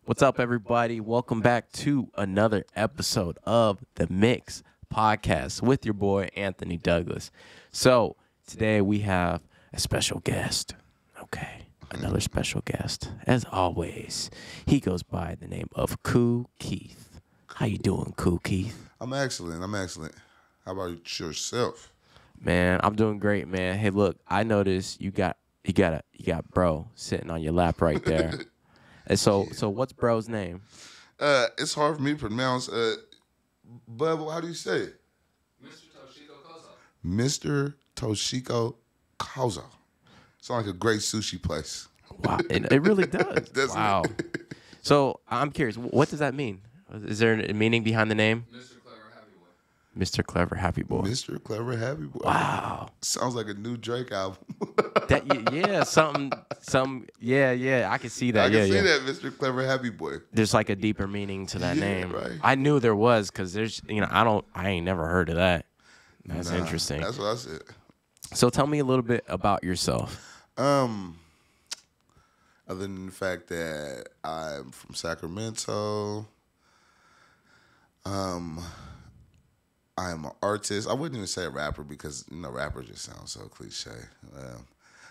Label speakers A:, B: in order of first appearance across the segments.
A: What's up, everybody? Welcome back to another episode of The Mix Podcast with your boy, Anthony Douglas. So, today we have a special guest. Okay, another special guest. As always, he goes by the name of Kew Keith. How you doing, Kew Keith?
B: I'm excellent. How about yourself?
A: Man, I'm doing great, man. Hey, look, I noticed you got bro sitting on your lap right there. And so what's bro's name?
B: It's hard for me to pronounce. Bub, how do you say it? Mr. Toshiko Kozo. Sounds like a great sushi place.
A: Wow, it really does.
B: Doesn't
A: Wow.
B: it?
A: So I'm curious, what does that mean? Is there a meaning behind the name? Mr. Clever Happy Boy.
B: Mr. Clever Happy Boy.
A: Wow.
B: Sounds like a new Drake album.
A: Yeah, I can see that.
B: I can see
A: yeah.
B: that, Mr. Clever Happy Boy.
A: There's like a deeper meaning to that
B: Yeah,
A: name.
B: right.
A: I knew there was because there's, I ain't never heard of that. That's interesting.
B: That's what I said.
A: So tell me a little bit about yourself.
B: Other than the fact that I'm from Sacramento, I am an artist. I wouldn't even say a rapper because, rapper just sounds so cliche.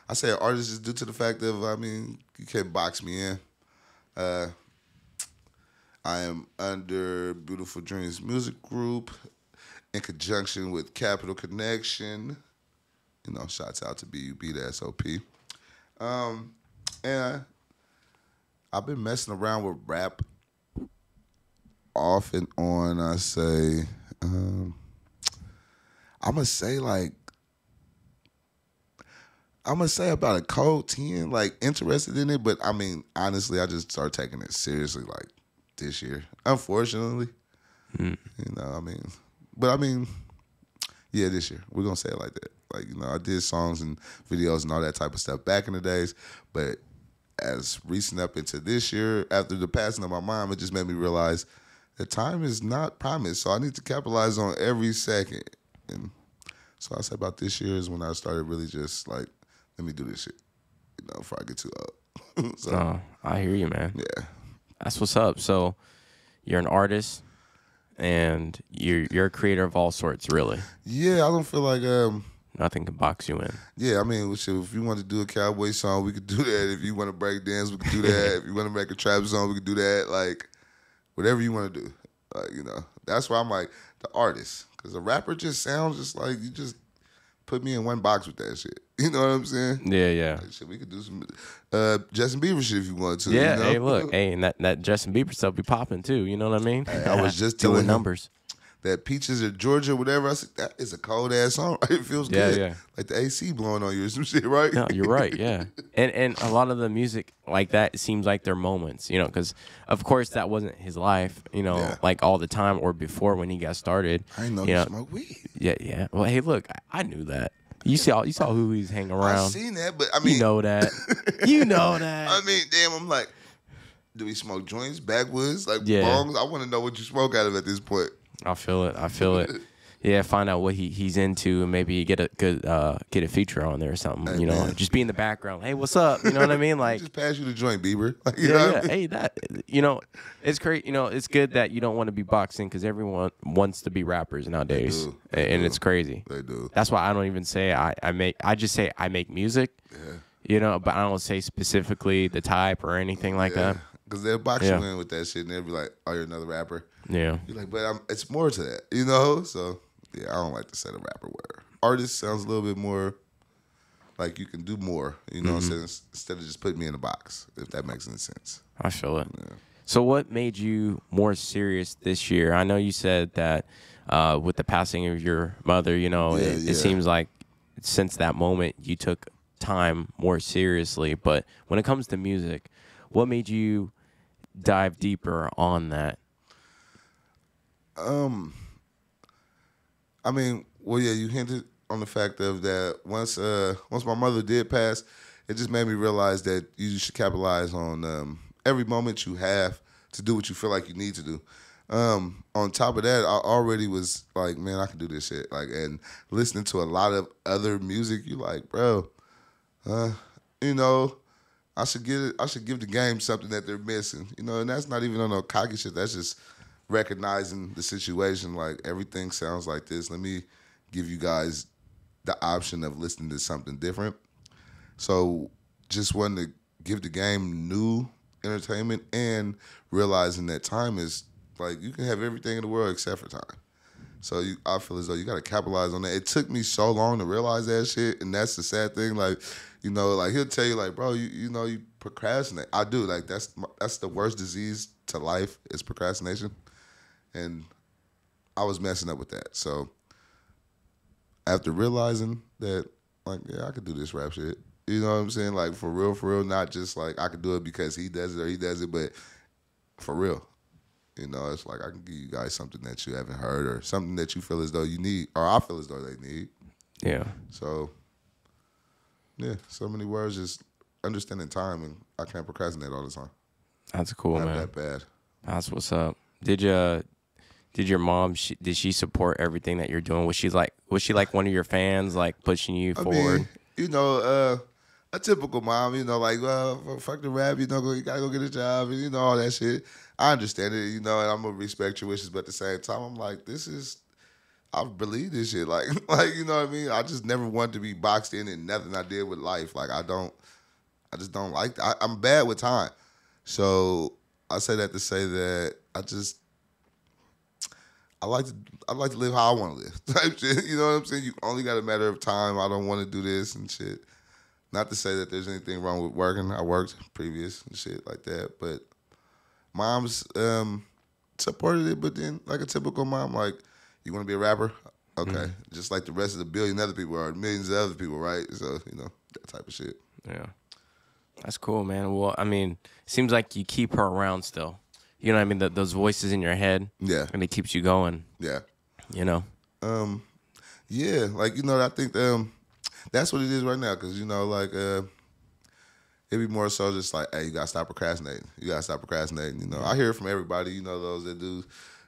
B: I say an artist just due to the fact of, you can't box me in. I am under Beautiful Dreams Music Group in conjunction with Capital Connection. Shouts out to BUB, the SOP. And I've been messing around with rap off and on. I say, I'm gonna say about a cold 10, interested in it, but honestly, I just started taking it seriously this year. Unfortunately. Yeah, this year. We're gonna say it like that. I did songs and videos and all that type of stuff back in the days, but as recent up into this year, after the passing of my mom, it just made me realize that time is not promised, so I need to capitalize on every second. And so I say about this year is when I started really just let me do this shit, before I get too old.
A: So, I hear you, man.
B: yeah,
A: That's what's up. So you're an artist and you're a creator of all sorts, really.
B: yeah. I don't feel like
A: Nothing can box you in.
B: yeah. Shit, if you want to do a cowboy song, we could do that. If you want to break dance, we could do that. If you want to make a trap song, we could do that. Whatever you want to do. That's why I'm the artist. Because a rapper just sounds just like you just put me in one box with that shit. You know what I'm saying?
A: Yeah.
B: Shit, we could do some Justin Bieber shit if you want to.
A: Yeah, hey, look. Hey, and that Justin Bieber stuff be popping too. You know what I mean?
B: Hey, I was just
A: doing
B: telling him
A: numbers.
B: that Peaches or Georgia, whatever. I said, that is a cold ass song. It feels good.
A: Yeah.
B: Like the AC blowing on you or some shit, right?
A: No, you're right. Yeah, and a lot of the music like that seems like they're moments. Because of course that wasn't his life.
B: Yeah.
A: Like all the time or before when he got started.
B: I didn't know you smoke weed.
A: Yeah. Well, hey, look, I knew that. You saw who he's hanging around.
B: I seen that, but
A: You know that. You know that.
B: Damn, I'm like, do we smoke joints, backwoods,
A: Yeah.
B: bongs? I want to know what you smoke out of at this point.
A: I feel it. Yeah, find out what he's into and maybe get a feature on there or something.
B: Hey, man.
A: Just be in the background. Hey, what's up? You know what I mean? Like,
B: Just pass you the joint, Bieber. You know what I mean?
A: Hey, that it's great. It's good that you don't want to be boxing because everyone wants to be rappers nowadays, and it's crazy.
B: They do.
A: That's why I don't even say I make. I just say I make music.
B: Yeah.
A: But I don't say specifically the type or anything like that.
B: Because they'll box you in with that shit, and they'll be like, "Oh, you're another rapper."
A: Yeah.
B: You're like, but it's more to that, So yeah, I don't like to say the rapper word. Artist sounds a little bit more like you can do more, instead of just putting me in a box. If that makes any sense.
A: I feel it.
B: Yeah.
A: So what made you more serious this year? I know you said that with the passing of your mother, it seems like since that moment you took time more seriously. But when it comes to music, what made you dive deeper on that?
B: You hinted on the fact of that once my mother did pass, it just made me realize that you should capitalize on every moment you have to do what you feel like you need to do. On top of that, I already was like, man, I can do this shit. And listening to a lot of other music, you like, bro, I should give the game something that they're missing. You know, and that's not even on no cocky shit. That's just recognizing the situation. Like, everything sounds like this. Let me give you guys the option of listening to something different. So just wanting to give the game new entertainment and realizing that time is, like, you can have everything in the world except for time. So I feel as though you got to capitalize on that. It took me so long to realize that shit, and that's the sad thing. Like, you know, like, he'll tell you, like, bro, you procrastinate. I do. Like, that's the worst disease to life is procrastination, and I was messing up with that. So after realizing that, like, yeah, I could do this rap shit. You know what I'm saying? Like, for real, not just like I could do it because he does it or he does it, but for real. You know, it's like I can give you guys something that you haven't heard or something that you feel as though you need, or I feel as though they need.
A: Yeah.
B: So, yeah, so many words, just understanding time, and I can't procrastinate all the time.
A: That's cool,
B: Not
A: man.
B: that bad.
A: That's what's up. Did your mom, did she support everything that you're doing? Was she like one of your fans, like pushing you forward?
B: Mean, you know, a typical mom, you know, like, well, fuck the rap, you know, you gotta go get a job, and you know, all that shit. I understand it, you know, and I'm gonna respect your wishes, but at the same time, I'm like, I believe this shit, like, you know what I mean? I just never wanted to be boxed in nothing I did with life. Like, I just don't like that. I'm bad with time, so I say that to say that I like to live how I want to live, type shit. You know what I'm saying? You only got a matter of time. I don't want to do this and shit. Not to say that there's anything wrong with working. I worked previous and shit like that, but mom's supported it. But then, like a typical mom, like, you want to be a rapper? Okay, just like the rest of the billion other people or millions of other people, right? So, you know, that type of shit.
A: Yeah, that's cool, man. Well, I mean, seems like you keep her around still. You know what I mean? Those voices in your head. Yeah. And it keeps you going.
B: Yeah.
A: You know?
B: Yeah. Like, you know, I think that's what it is right now. Because, you know, like, it'd be more so just like, hey, you got to stop procrastinating. You got to stop procrastinating. You know, I hear it from everybody, you know, those that do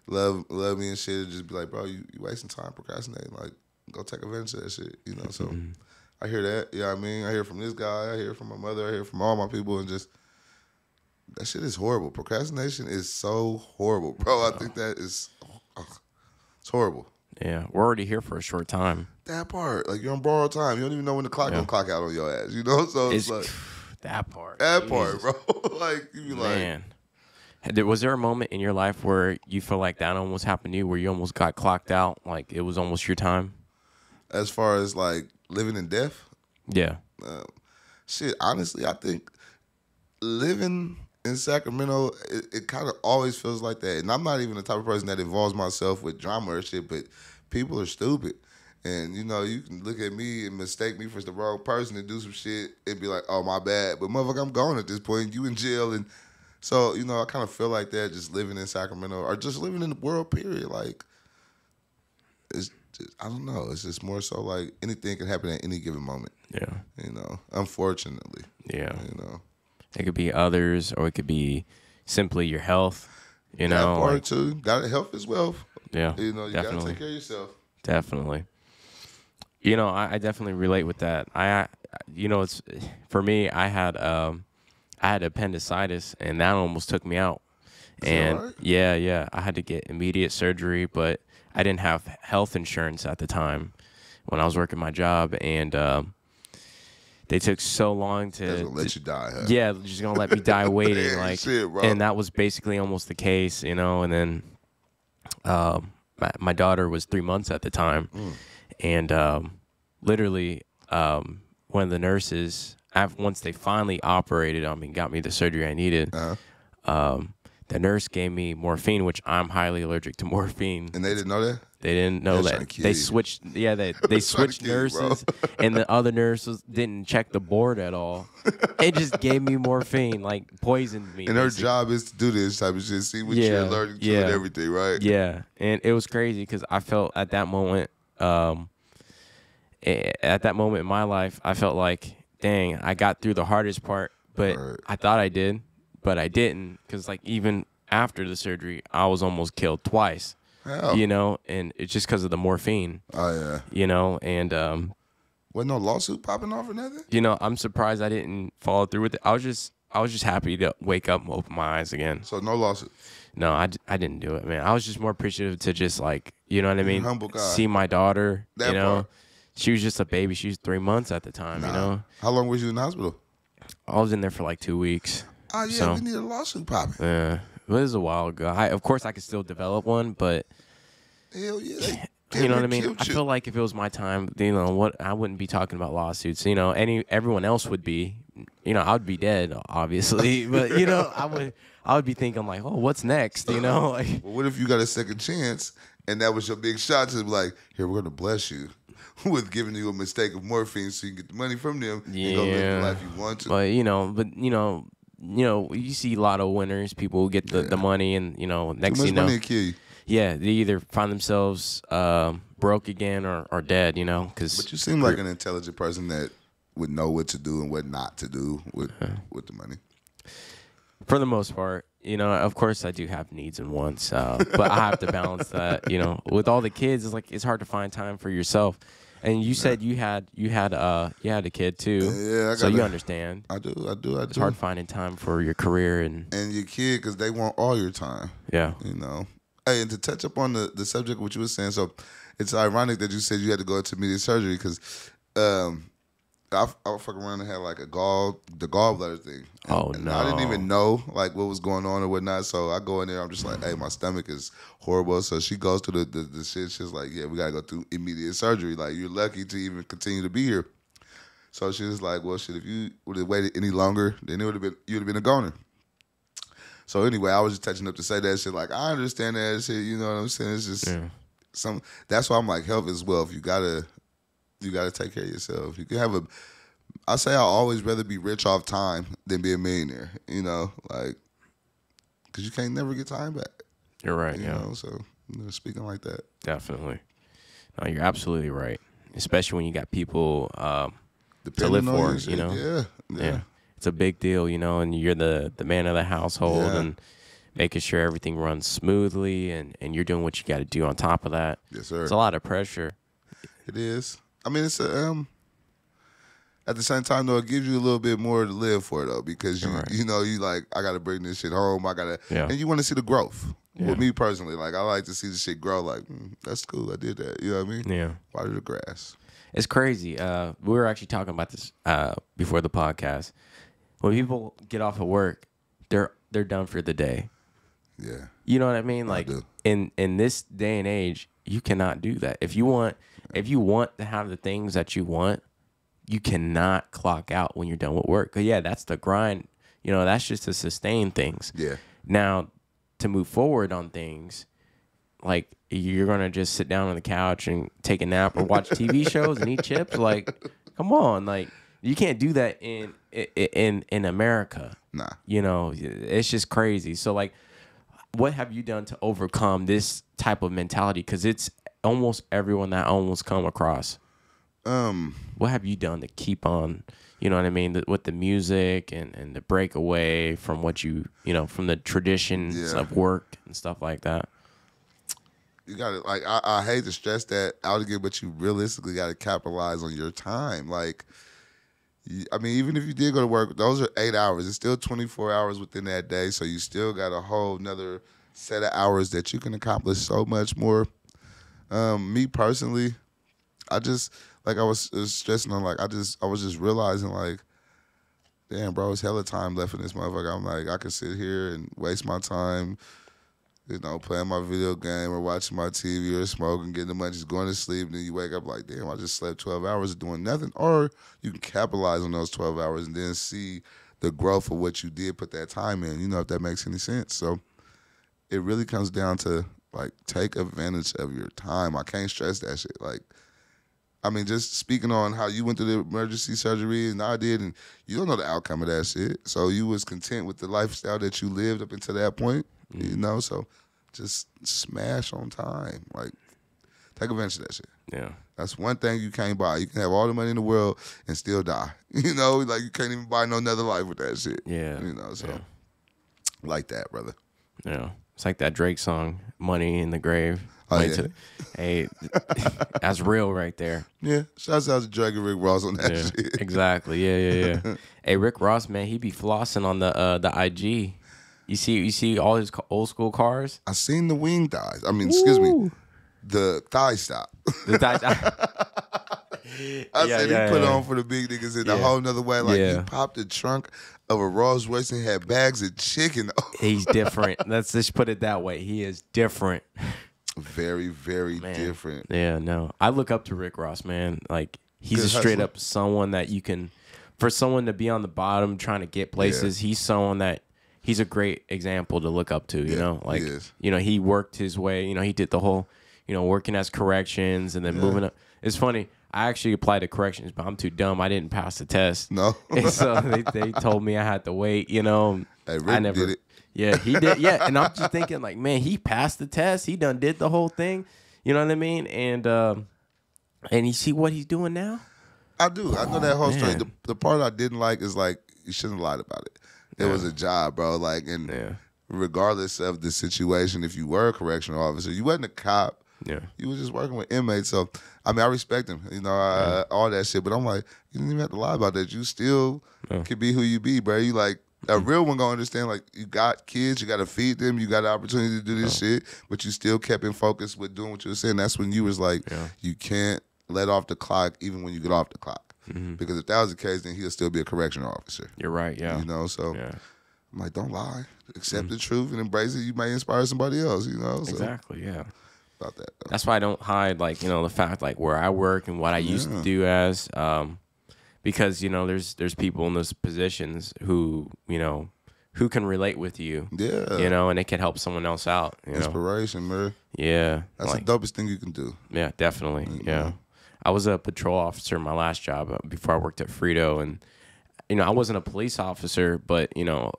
B: love me and shit. Just be like, bro, you wasting time procrastinating. Like, go take advantage of that shit. You know, so I hear that. You know what I mean? I hear from this guy. I hear from my mother. I hear from all my people. And just, that shit is horrible. Procrastination is so horrible, bro. I think that is, it's horrible.
A: Yeah, we're already here for a short time.
B: That part, like, you're on borrowed time. You don't even know when the clock gonna clock out on your ass. You know, so it's like
A: that part.
B: That part, bro. Like, you be like,
A: man. Was there a moment in your life where you feel like that almost happened to you, where you almost got clocked out, like it was almost your time?
B: As far as like living and death?
A: Yeah.
B: Shit, honestly, I think living in Sacramento, it kind of always feels like that. And I'm not even the type of person that involves myself with drama or shit, but people are stupid. And, you know, you can look at me and mistake me for the wrong person and do some shit and be like, oh, my bad. But, motherfucker, I'm gone at this point. You in jail. And so, you know, I kind of feel like that just living in Sacramento or just living in the world, period. Like, it's just, I don't know. It's just more so like anything can happen at any given moment.
A: Yeah.
B: You know, unfortunately.
A: Yeah.
B: You know.
A: It could be others, or it could be simply your health. You know,
B: that part too. Got health as well.
A: Yeah,
B: you know, you gotta take care of yourself.
A: Definitely. You know, I definitely relate with that. You know, it's for me. I had appendicitis, and that almost took me out. And
B: right?
A: yeah, I had to get immediate surgery, but I didn't have health insurance at the time when I was working my job, and they took so long to
B: let you die. Huh?
A: Yeah, they're just gonna let me die waiting. Like,
B: shit, bro.
A: And that was basically almost the case, you know. And then my daughter was 3 months at the time, and literally one of the nurses, once they finally operated on me, got me the surgery I needed. The nurse gave me morphine, which I'm highly allergic to morphine.
B: And they didn't know that?
A: They didn't know that. They switched. Yeah, they switched nurses, and the other nurses didn't check the board at all. It just gave me morphine, like poisoned me.
B: And her job is to do this type of shit, see what you're allergic to and everything, right?
A: Yeah, and it was crazy because I felt at that moment, in my life, I felt like, dang, I got through the hardest part, but I thought I did, but I didn't, because like even after the surgery, I was almost killed twice.
B: Hell.
A: You know, and it's just because of the morphine.
B: Oh, yeah.
A: You know, and
B: Wasn't no lawsuit popping off or nothing?
A: You know, I'm surprised I didn't follow through with it. I was just happy to wake up and open my eyes again.
B: So no lawsuit.
A: No, I didn't do it, man. I was just more appreciative to just like, you know what I mean?
B: Humble guy.
A: See my daughter,
B: That
A: you know.
B: part.
A: She was just a baby. She was 3 months at the time, you know.
B: How long was you in the hospital?
A: I was in there for like 2 weeks.
B: Oh, yeah,
A: So,
B: we need a lawsuit popping.
A: yeah, it was a while ago. Of course, I could still develop one, but
B: Hell yeah.
A: you know what I mean?
B: Killed
A: I
B: you.
A: feel like if it was my time, you know, what I wouldn't be talking about lawsuits. You know, everyone else would be. You know, I would be dead, obviously, but you know, I would be thinking like, oh, what's next? You know, like,
B: Well, what if you got a second chance and that was your big shot to be like, here, we're going to bless you with giving you a mistake of morphine so you can get the money from them and go live the life you want to.
A: But you see lotto winners, people who get the money, and you know, next
B: Too
A: thing
B: much
A: you know,
B: money to kill you.
A: yeah, they either find themselves broke again or dead. You know, because
B: But you seem like an intelligent person that would know what to do and what not to do with the money.
A: for the most part, you know, of course I do have needs and wants, but I have to balance that. You know, with all the kids, it's like it's hard to find time for yourself. And you said you had a kid too,
B: Yeah,
A: so you understand.
B: I do.
A: It's hard finding time for your career and
B: your kid, because they want all your time.
A: yeah.
B: You know. Hey, and to touch up on the subject of what you were saying, so it's ironic that you said you had to go into immediate surgery because I fucking around and had like the gallbladder thing. And I didn't even know like what was going on or whatnot. So I go in there, I'm just like, hey, my stomach is horrible. So she goes through the shit. She's like, yeah, we gotta go through immediate surgery. Like, you're lucky to even continue to be here. So she was like, well, shit, if you would have waited any longer, then you'd have been a goner. So anyway, I was just touching up to say that shit. Like, I understand that shit. You know what I'm saying? It's just that's why I'm like, health is wealth. You gotta take care of yourself. You can have I say I always rather be rich off time than be a millionaire, you know, like, because you can't never get time back.
A: You're right,
B: you know, so speaking like that.
A: Definitely. No, you're absolutely right, especially when you got people to live
B: Depending on
A: for, you know.
B: Yeah.
A: It's a big deal, you know, and you're the man of the household and making sure everything runs smoothly and you're doing what you got to do on top of that.
B: Yes, sir.
A: It's a lot of pressure.
B: It is. I mean, it's at the same time though, it gives you a little bit more to live for though, because you know, you like, I gotta bring this shit home. And you want to see the growth. Yeah. With me personally, like, I like to see the shit grow. Like, that's cool. I did that. You know what I mean?
A: Yeah.
B: Water the grass.
A: It's crazy. We were actually talking about this before the podcast. When people get off of work, they're done for the day.
B: Yeah.
A: You know what I mean? Like, in this day and age, you cannot do that. If you want to have the things that you want, you cannot clock out when you're done with work. 'Cause that's the grind. You know, that's just to sustain things.
B: Yeah.
A: Now, to move forward on things, like, you're gonna just sit down on the couch and take a nap or watch TV shows and eat chips. Like, come on, like, you can't do that in America.
B: Nah.
A: You know, it's just crazy. So, like, what have you done to overcome this type of mentality? Because it's almost everyone that I almost come across. What have you done to keep on, you know what I mean, with the music and the break away from what you know, from the traditions of work and stuff like that?
B: You got to, like, I hate to stress that out again, but you realistically got to capitalize on your time. Like, I mean, even if you did go to work, those are 8 hours. It's still 24 hours within that day, so you still got a whole nother set of hours that you can accomplish so much more. Me personally, I just, like I was stressing on, like, I was just realizing, like, damn, bro, it's hella time left in this motherfucker. I'm like, I could sit here and waste my time, you know, playing my video game or watching my TV or smoking, getting the munchies, going to sleep, and then you wake up like, damn, I just slept 12 hours doing nothing. Or you can capitalize on those 12 hours and then see the growth of what you did put that time in, you know, if that makes any sense. So it really comes down to, like, take advantage of your time. I can't stress that shit. Like, I mean, just speaking on how you went through the emergency surgery and I did, and you don't know the outcome of that shit. So you was content with the lifestyle that you lived up until that point, you know? So just smash on time. Like, take advantage of that shit.
A: Yeah.
B: That's one thing you can't buy. You can have all the money in the world and still die. You know, like, you can't even buy no another life with that shit.
A: Yeah.
B: You know, so like that, brother.
A: Yeah. It's like that Drake song, Money in the Grave.
B: Oh,
A: Wait
B: yeah.
A: till- hey, that's real right there.
B: Yeah, shouts out to Dragon Rick Ross on that
A: Yeah,
B: shit.
A: exactly. Yeah. Hey, Rick Ross, man, he be flossing on the IG. You see all his old school cars.
B: I seen the wing thighs. I mean, excuse me, the thigh stop.
A: The
B: I said he put
A: yeah.
B: on for the big niggas in a
A: Yeah.
B: whole nother way. Like he
A: Yeah.
B: popped the trunk of a Rolls Royce and had bags of chicken.
A: He's different. Let's just put it that way. He is different.
B: Very, very different.
A: Yeah, no. I look up to Rick Ross, man. Like he's
B: Good
A: a straight
B: hustler.
A: up someone that you can, for someone to be on the bottom trying to get places, he's someone that he's a great example to look up to, you know? Like,
B: he is.
A: you know, he worked his way, you know, he did the whole, you know, working as corrections and then moving up. It's funny. I actually applied to corrections, but I'm too dumb. I didn't pass the test.
B: No.
A: And so they told me I had to wait, you know.
B: Hey, Rick
A: I never
B: did it.
A: Yeah, he did. Yeah, and I'm just thinking like, man, he passed the test. He done did the whole thing. You know what I mean? And you see what he's doing now?
B: I do. I know that whole story.
A: man.
B: The part I didn't like is like you shouldn't have lied about it. It was a job, bro. Like, and regardless of the situation, if you were a correctional officer, you wasn't a cop.
A: Yeah.
B: You was just working with inmates. So, I mean, I respect him, you know, all that shit. But I'm like, you didn't even have to lie about that. You still can be who you be, bro. You like, a real one gonna understand, like, you got kids, you gotta feed them, you got the opportunity to do this shit, but you still kept in focus with doing what you were saying. That's when you was like, you can't let off the clock even when you get off the clock. Because if that was the case, then he'll still be a correctional officer.
A: You're right, yeah.
B: You know, so
A: Yeah.
B: I'm like, don't lie. Accept the truth and embrace it. You may inspire somebody else, you know? So,
A: Exactly, yeah.
B: about that, though.
A: That's why I don't hide, like, you know, the fact, like, where I work and what I used to do as, because, you know, there's people in those positions who, you know, who can relate with you.
B: Yeah.
A: You know, and it can help someone else out, you know.
B: Inspiration, man.
A: Yeah.
B: That's
A: like,
B: the dopest thing you can do.
A: Yeah, definitely. Yeah. I was a patrol officer in my last job before I worked at Frito. And, you know, I wasn't a police officer, but, you know,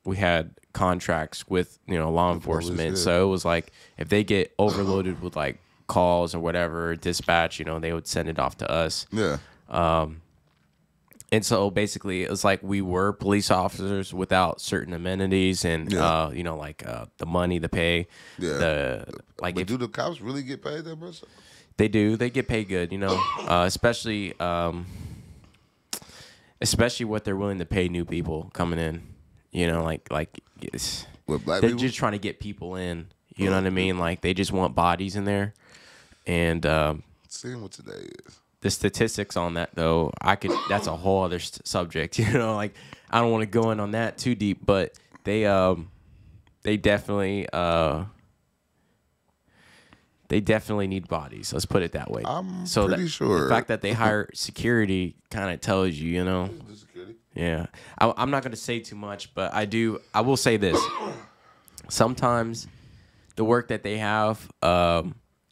A: we had contracts with, you know, law enforcement.
B: police, yeah.
A: So it was like if they get overloaded with like calls or whatever, dispatch, you know, they would send it off to us.
B: Yeah.
A: And so basically it was like we were police officers without certain amenities and, you know, like the money, the pay.
B: Yeah.
A: Like
B: But
A: if,
B: do the cops really get paid that much?
A: They do. They get paid good, you know, especially what they're willing to pay new people coming in. You know, like it's,
B: With black
A: they're
B: people?
A: just trying to get people in. You know what I mean? Like they just want bodies in there. And
B: Seeing what today is.
A: the statistics on that, though, that's a whole other subject. You know, like I don't want to go in on that too deep, but they definitely. They definitely need bodies. Let's put it that way.
B: I'm
A: so
B: pretty sure.
A: The fact that they hire security kind of tells you, you know. Yeah. I'm not going to say too much, but I will say this. Sometimes the work that they have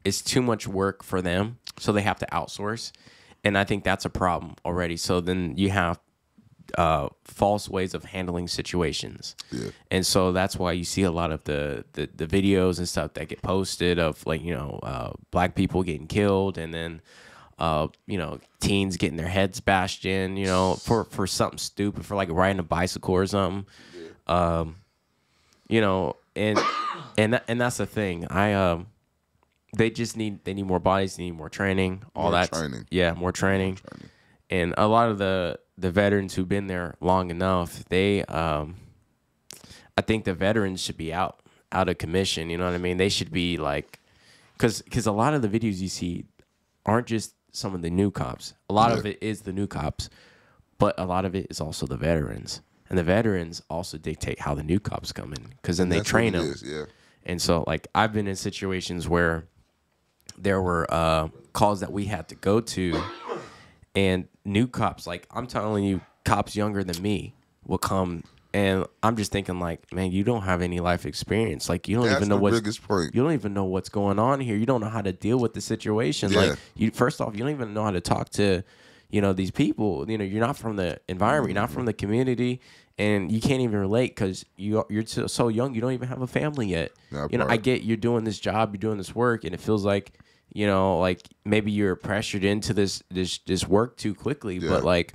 A: is too much work for them, so they have to outsource. And I think that's a problem already. So then you have false ways of handling situations.
B: Yeah.
A: And so that's why you see a lot of the videos and stuff that get posted of, like, you know, black people getting killed and then, you know, teens getting their heads bashed in, you know, for something stupid, for like riding a bicycle or something. You know, and that's the thing. They need more bodies, they need more training, all that. Yeah, more training. And a lot of the veterans who've been there long enough, I think the veterans should be out of commission. You know what I mean? They should be like, because a lot of the videos you see aren't just some of the new cops. A lot of it is the new cops, but a lot of it is also the veterans. And the veterans also dictate how the new cops come in, because then they train them. And so, like, I've been in situations where there were calls that we had to go to, and new cops, like, I'm telling you, cops younger than me will come, and I'm just thinking, like, man, you don't have any life experience. Like, you don't even know you don't even know what's going on here. You don't know how to deal with the situation.
B: Yeah.
A: Like, first off, you don't even know how to talk to, you know, these people. You know, you're not from the environment, you're not from the community, and you can't even relate because you're so young. You don't even have a family yet. You know, I get you're doing this job, you're doing this work, and it feels like, you know, like maybe you're pressured into this work too quickly. But like,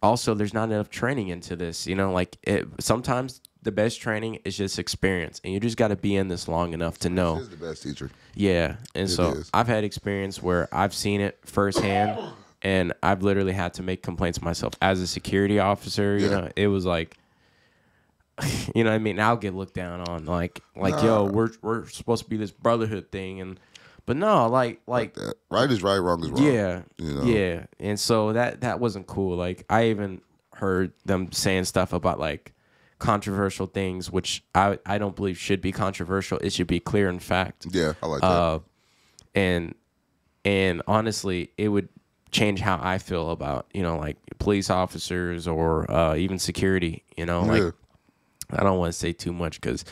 A: also, there's not enough training into this. You know, like sometimes the best training is just experience, and you just got to be in this long enough to know.
B: This is the best teacher.
A: Yeah, and so
B: is.
A: I've had experience where I've seen it firsthand, and I've literally had to make complaints myself as a security officer. You know, it was like, you know what I mean? I'll get looked down on, like yo, we're supposed to be this brotherhood thing, but no, like
B: that. Right is right, wrong is wrong.
A: Yeah,
B: you know?
A: Yeah, and so that wasn't cool. Like I even heard them saying stuff about like controversial things, which I don't believe should be controversial. It should be clear and fact.
B: Yeah, I like that.
A: And honestly, it would change how I feel about, you know, like police officers or even security. You know, like I don't want to say too much because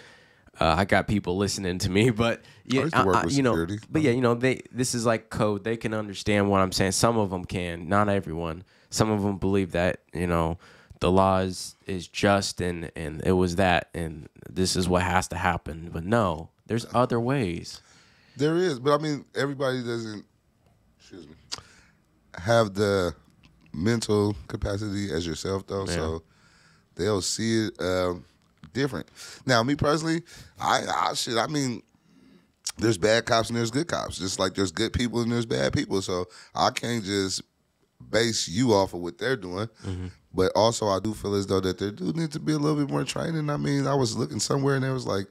A: I got people listening to me, but yeah, you know, but yeah, you know, this is like code. They can understand what I'm saying. Some of them can, not everyone. Some of them believe that, you know, the law is just and it was that and this is what has to happen. But no, there's other ways.
B: There is, but I mean, everybody doesn't, have the mental capacity as yourself though, so they'll see it different. Now, me personally, I mean, there's bad cops and there's good cops, just like there's good people and there's bad people. So I can't just base you off of what they're doing. Mm-hmm. But also, I do feel as though that there do need to be a little bit more training. I mean, I was looking somewhere and it was like,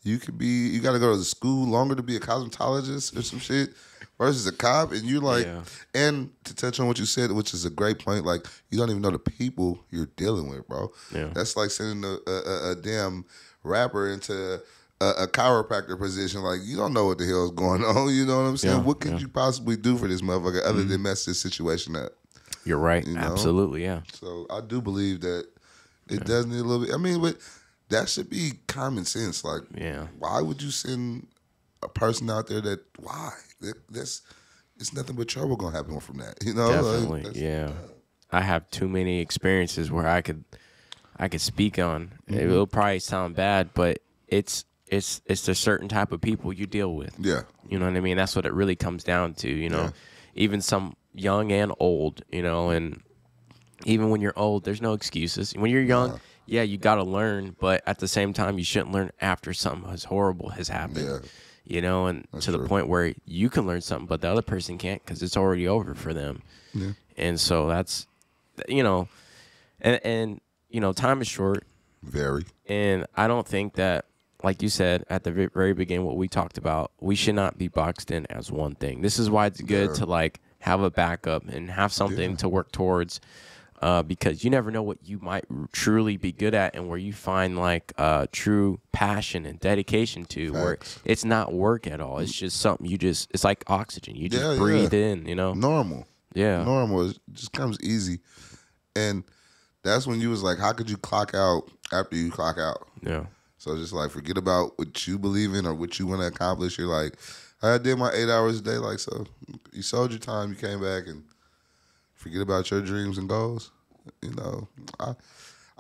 B: you got to go to the school longer to be a cosmetologist or some shit versus a cop. And you're like, and to touch on what you said, which is a great point, like, you don't even know the people you're dealing with, bro. Yeah. That's like sending a damn rapper into a chiropractor position. Like, you don't know what the hell is going on. You know what I'm saying? Yeah, what could you possibly do for this motherfucker other than mess this situation up?
A: You're right.
B: You know?
A: Absolutely, yeah.
B: So I do believe that it does need a little bit. I mean, but that should be common sense. Like, why would you send a person out there that, why? It's nothing but trouble going to happen from that. You know?
A: Definitely, like, I have too many experiences where I could speak on. Mm-hmm. It will probably sound bad, but it's a certain type of people you deal with. Yeah. You know what I mean? That's what it really comes down to, you know? Even some young and old, you know, and even when you're old, there's no excuses. When you're young, you got to learn, but at the same time, you shouldn't learn after something as horrible has happened. Yeah. You know, and that's to the point where you can learn something, but the other person can't because it's already over for them. Yeah. And so that's, you know, and you know, time is short. Very. And I don't think that, like you said at the very beginning, what we talked about, we should not be boxed in as one thing. This is why it's good to like have a backup and have something to work towards, because you never know what you might truly be good at and where you find like true passion and dedication to. Facts. Where it's not work at all. It's just something it's like oxygen. You just breathe in, you know? Normal. Yeah. Normal. It just comes easy. And that's when you was like, how could you clock out after you clock out? Yeah. So just like forget about what you believe in or what you want to accomplish. You're like, I did my 8 hours a day. Like, so you sold your time, you came back, and forget about your dreams and goals. You know, I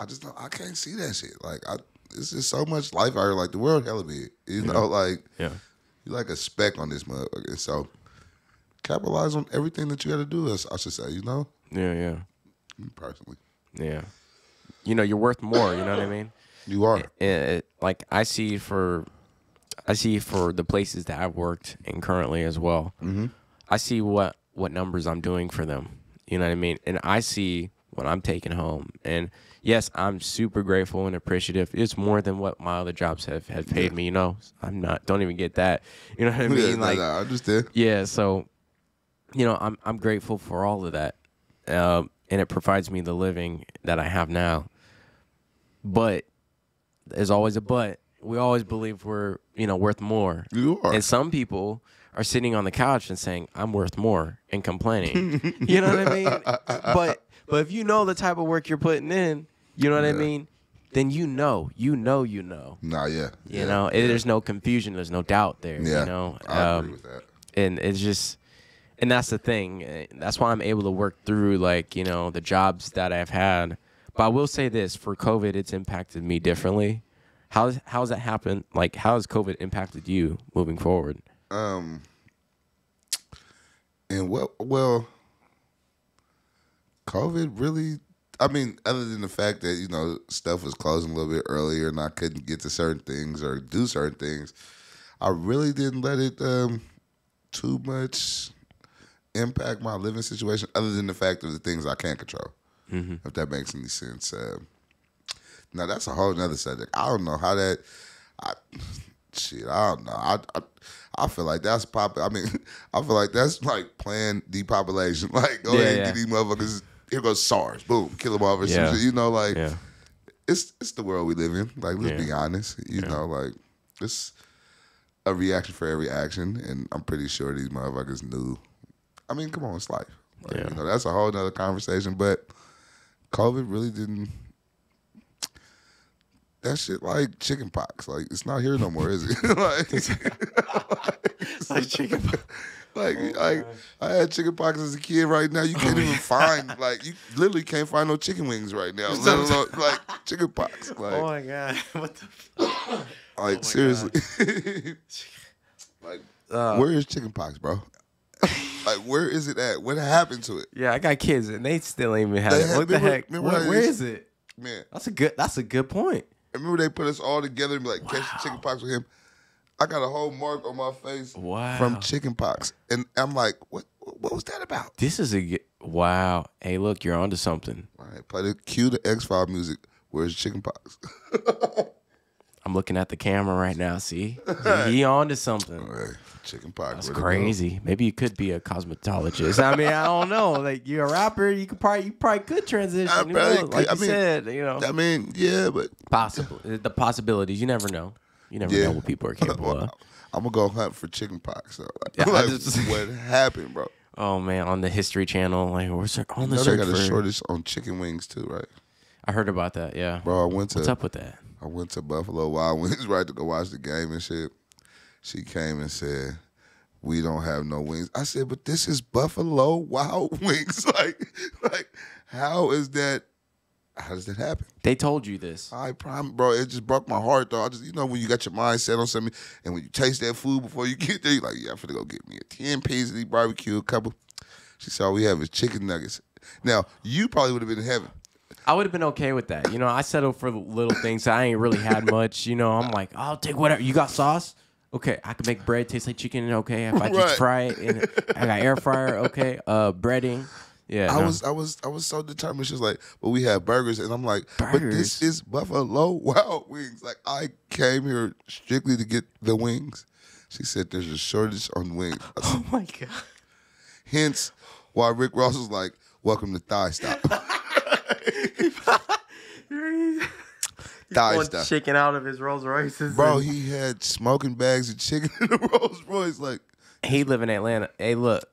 A: just don't, I can't see that shit. Like, it's just so much life out here. Like, the world hella big. You know, like, you're like a speck on this motherfucker. And so capitalize on everything that you got to do, I should say, you know? Yeah, yeah. Me personally. Yeah. You know, you're worth more, you know what I mean? You are. Like, I see for the places that I've worked in currently as well. Mm-hmm. I see what numbers I'm doing for them. You know what I mean? And I see what I'm taking home. And yes, I'm super grateful and appreciative. It's more than what my other jobs have paid me. You know, don't even get that. You know what I mean? Like, I understand. Yeah. So, you know, I'm grateful for all of that, and it provides me the living that I have now. But there's always a but. We always believe we're, you know, worth more. You are. And some people are sitting on the couch and saying, I'm worth more, and complaining. You know what I mean? But if you know the type of work you're putting in, you know what I mean? Then you know. Nah, yeah. You know, there's no confusion. There's no doubt there. Yeah, you know? I agree with that. And it's just, and that's the thing. That's why I'm able to work through, like, you know, the jobs that I've had. But I will say this, for COVID, it's impacted me differently. How's that happened? Like, how has COVID impacted you moving forward? And well, COVID really
B: I mean, other than the fact that, you know, stuff was closing a little bit earlier and I couldn't get to certain things or do certain things, I really didn't let it too much impact my living situation other than the fact of the things I can't control, if that makes any sense. Now, that's a whole nother subject. I don't know how that... I don't know. I feel like that's I mean, I feel like that's like planned depopulation. Like, go ahead and get these motherfuckers... Here goes SARS. Boom. Kill them off or some shit. You know, like, it's the world we live in. Like, let's be honest. You know, like, it's a reaction for every action. And I'm pretty sure these motherfuckers knew. I mean, come on, it's life. Like, you know, that's a whole nother conversation. But COVID really didn't... That shit like chicken pox. Like, it's not here no more, is it? It's
A: like chicken pox.
B: I had chicken pox as a kid. Right now, you can't even find, like, you literally can't find no chicken wings right now. Let alone, like, chicken pox. Like,
A: oh my God. What the fuck?
B: Like, seriously. Like, where is chicken pox, bro? Like, where is it at? What happened to it?
A: Yeah, I got kids and they still ain't even have it. What the heck? Where is it?
B: Man.
A: That's a good point.
B: Remember they put us all together and be like, catch the chicken pox with him. I got a whole mark on my face from chicken pox. And I'm like, what was that about?
A: This is wow. Hey, look, you're onto something.
B: All right, play the cue the X-File music. Where's chicken pox?
A: I'm looking at the camera right now, see? He onto something.
B: All right, chicken pox.
A: That's crazy. Maybe you could be a cosmetologist. I mean, I don't know. Like, you're a rapper, you probably could transition. Like you said, you know.
B: I mean, yeah, but
A: possible. The possibilities, you never know. You never know what people are capable of.
B: I'm gonna go hunt for chicken pox. So, like, what happened, bro?
A: Oh man, on the History Channel, like we're on the
B: search. They got a shortage on chicken wings too, right?
A: I heard about that. Yeah,
B: bro.
A: What's up with that?
B: I went to Buffalo Wild Wings right to go watch the game and shit. She came and said, "We don't have no wings." I said, "But this is Buffalo Wild Wings. like, how is that? How does that happen?"
A: They told you this.
B: I promise, bro. It just broke my heart, though. You know, when you got your mind set on something, and when you taste that food before you get there, you're like, "Yeah, I'm finna go get me a 10-piece of these barbecue, a couple." She said, "All we have is chicken nuggets." Now, you probably would have been in heaven.
A: I would have been okay with that. You know, I settled for little things. I ain't really had much. You know, I'm like, I'll take whatever. You got sauce? Okay, I can make bread taste like chicken. Okay, if I just fry it, and I got air fryer. Okay, breading. Yeah,
B: I was so determined. She was like, "But we have burgers," and I'm like, "But this is Buffalo Wild Wings. Like, I came here strictly to get the wings." She said, "There's a shortage on wings."
A: Oh my God!
B: Hence, why Rick Ross was like, "Welcome to Thigh Stop." Thigh Stop.
A: Chicken out of his Rolls Royces,
B: bro. He had smoking bags of chicken in the Rolls Royce. Like,
A: he live in Atlanta. Hey, look.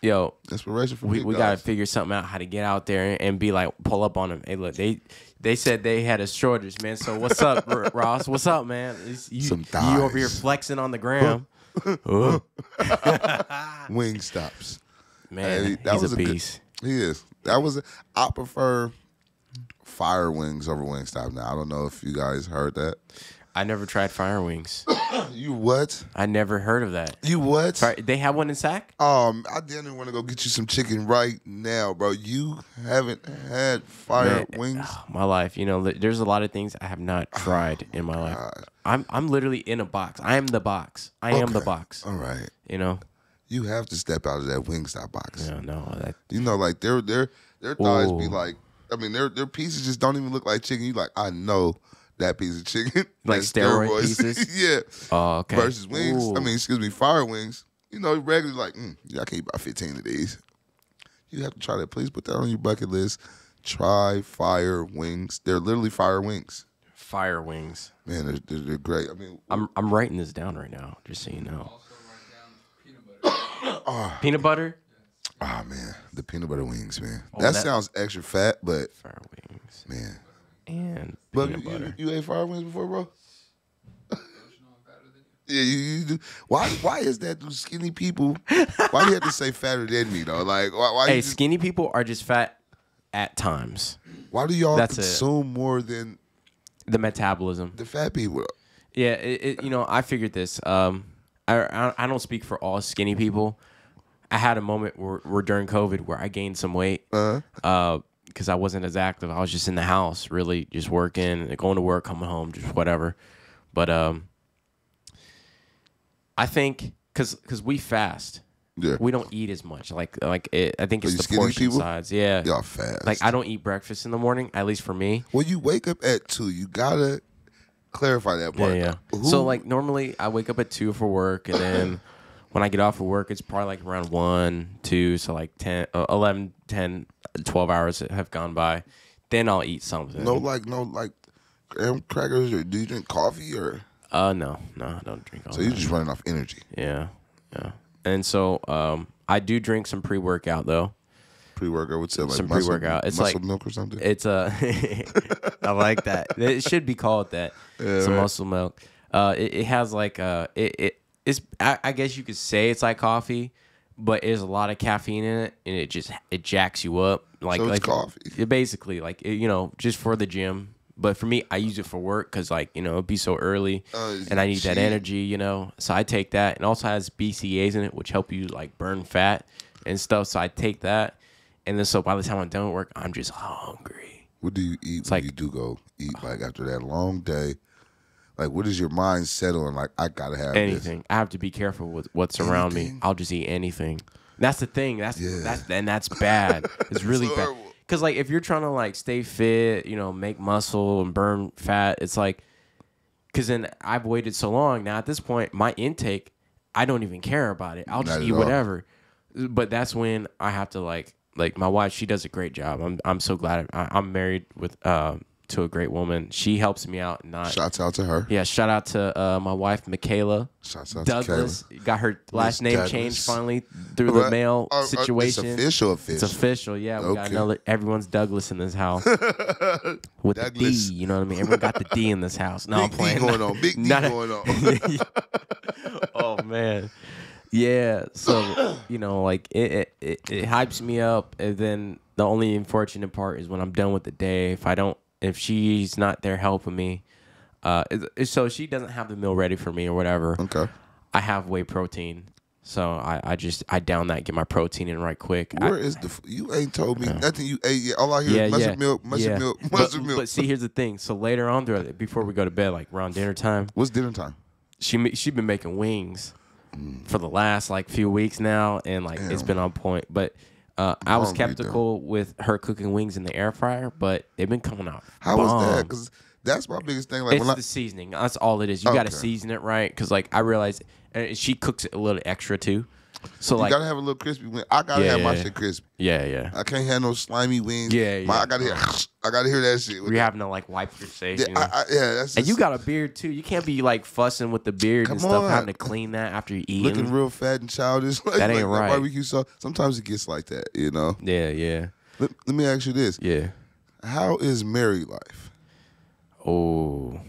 A: Yo,
B: inspiration for
A: we got to figure something out how to get out there and be like, pull up on them. Hey, look, they said they had a shortage, man. So what's up, Ross? What's up, man? You over here flexing on the gram.
B: Wing stops.
A: Man, he's a beast.
B: He is. I prefer fire wings over Wingstop now. I don't know if you guys heard that.
A: I never tried fire wings.
B: You what?
A: I never heard of that.
B: You what?
A: They have one in Sac?
B: I didn't want to go get you some chicken right now, bro. You haven't had fire wings?
A: My life, you know, there's a lot of things I have not tried in my life. I'm literally in a box. I am the box. I am the box.
B: All right.
A: You know?
B: You have to step out of that Wingstop box.
A: Yeah, no.
B: You know, like their thighs be like, I mean, their pieces just don't even look like chicken. You like, I know that piece of chicken.
A: Like steroid pieces?
B: Yeah.
A: Oh, okay.
B: Versus wings.
A: Ooh.
B: I mean, fire wings. You know, regular like, I can eat about 15 of these. You have to try that. Please put that on your bucket list. Try fire wings. They're literally fire wings.
A: Fire wings.
B: Man, they're great. I mean,
A: I'm writing this down right now, just so you know.
C: Also write down peanut butter.
A: Peanut butter?
B: Oh, man. The peanut butter wings, man. That sounds extra fat, but.
A: Fire wings.
B: Man.
A: And
B: peanut
A: butter.
B: You ate fire wings before, bro? Yeah, you do. Why is that? Do skinny people? Why do you have to say fatter than me though? Like, why?
A: Hey, skinny people are just fat at times.
B: Why do y'all consume more than
A: the metabolism?
B: The fat people.
A: Yeah, you know, I figured this. I don't speak for all skinny people. I had a moment where during COVID where I gained some weight. because I wasn't as active. I was just in the house, really just working, going to work, coming home, just whatever. But I think because we fast.
B: Yeah.
A: We don't eat as much. I think it's the portion
B: people?
A: size. Yeah.
B: Y'all fast.
A: Like, I don't eat breakfast in the morning, at least for me.
B: Well, you wake up at 2. You gotta clarify that part.
A: Yeah. So like normally I wake up at 2 for work, and then when I get off of work, it's probably like around 1, 2, so like 10, 11, 10, 12 hours have gone by. Then I'll eat something.
B: No graham crackers, or do you drink coffee, or?
A: No, I don't drink all
B: So you're just running off energy.
A: Yeah. And so I do drink some pre-workout though.
B: Pre-workout, what's that, like
A: Some
B: muscle,
A: pre-workout. It's
B: muscle
A: like
B: milk or something?
A: It's a I like that. It should be called that.
B: Yeah,
A: Some
B: right.
A: muscle milk. It has like it's I guess you could say it's like coffee, but there's a lot of caffeine in it, and it jacks you up. Like
B: So it's
A: like
B: coffee.
A: It basically like just for the gym. But for me, I use it for work because it'd be so early, and I need that
B: gee.
A: energy, So I take that, and also has BCAAs in it, which help you like burn fat and stuff. So I take that, and then so by the time I'm done with work, I'm just hungry.
B: What do you eat when
A: like-
B: you do go eat, like after that long day? Like, what is your mind settling? Like, I gotta have
A: Anything. I have to be careful with what's around me.
B: Anything?
A: I'll just eat anything. That's the thing. That's bad. It's really
B: It's
A: bad.
B: horrible.
A: Because like if you're trying to like stay fit, make muscle and burn fat, it's like, because then I've waited so long. Now at this point, my intake, I don't even care about it. I'll just
B: Not
A: eat
B: at all.
A: whatever. But that's when I have to like my wife. She does a great job. I'm so glad I'm married with to a great woman. She helps me out.
B: Shouts out to her.
A: Yeah, shout out to my wife, Michaela.
B: Shouts out
A: Douglas.
B: to Kayla.
A: Got her last name
B: Douglas.
A: changed finally through the mail
B: It's
A: situation.
B: official.
A: It's official, yeah. We got
B: Okay.
A: another. Everyone's Douglas in this house with the
B: Douglas.
A: D. You know what I mean? Everyone got the D in this house. No, I'm
B: Big D
A: playing.
B: going on. Big D
A: Not a-
B: going on.
A: Oh man, yeah. So like it hypes me up, and then the only unfortunate part is when I'm done with the day. If she's not there helping me, so she doesn't have the meal ready for me or whatever.
B: Okay.
A: I have whey protein, so I down that, get my protein in right quick.
B: Where is you ain't told me nothing you ate yet. All I hear is muscle milk, muscle milk.
A: But see, here's the thing. So later on, before we go to bed, like around dinner time,
B: What's dinner time?
A: she been making wings for the last like few weeks now, and like it's been on point. But I was
B: hungry,
A: skeptical with her cooking wings in the air fryer, but they've been coming out.
B: How was that? Because that's my biggest thing. Like
A: It's
B: when
A: the seasoning. That's all it is. You got to
B: Okay.
A: season it right, because like I realized she cooks it a little extra too. So
B: you
A: like
B: gotta have a little crispy wing. I gotta have my shit crispy.
A: yeah.
B: I can't have no slimy wings.
A: Yeah.
B: I gotta hear that shit.
A: You're having to like wipe your face.
B: Yeah, that's
A: And you
B: just
A: got a beard too. You can't be like fussing with the beard and
B: Come
A: stuff,
B: on.
A: having to clean that after you eat.
B: looking real fat and childish. Like,
A: That ain't
B: like
A: right.
B: Barbecue sauce. Sometimes it gets like that,
A: Yeah.
B: Let me ask you this:
A: Yeah.
B: how is married life?
A: Oh,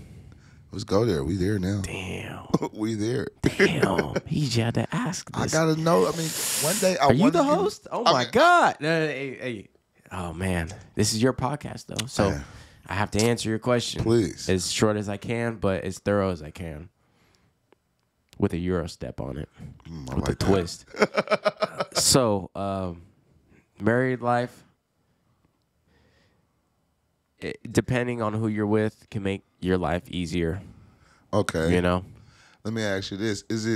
B: Let's go there. We there now.
A: damn.
B: We there.
A: Damn. He just had to ask
B: I
A: this.
B: gotta know. I mean, one day I
A: Are you
B: want
A: the
B: to
A: host? Oh my God. Hey. Oh man. This is your podcast though. So
B: Yeah.
A: I have to answer your question.
B: Please.
A: As short as I can, but as thorough as I can. With a Euro step on it.
B: I
A: With
B: like
A: a twist. So, married life, depending on who you're with, can make your life easier.
B: Okay.
A: Let
B: me ask you this: does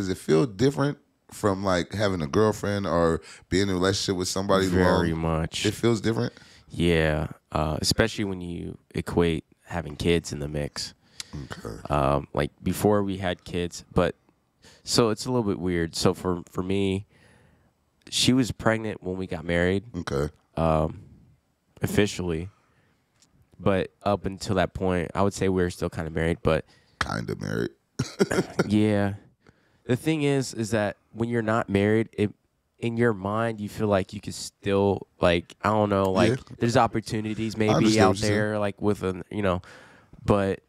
B: it feel different from like having a girlfriend or being in a relationship with somebody
A: Very
B: long?
A: much.
B: It feels different.
A: Yeah, especially when you equate having kids in the mix.
B: Okay.
A: Like before we had kids, but so it's a little bit weird. So for me, she was pregnant when we got married,
B: Okay.
A: officially. But up until that point, I would say we were still kind of married. But
B: Kind of married.
A: yeah, the thing is that when you're not married, in your mind, you feel like you could still, like, I don't know, like,
B: Yeah.
A: there's opportunities maybe
B: understand
A: out
B: what you're saying.
A: there, like, with but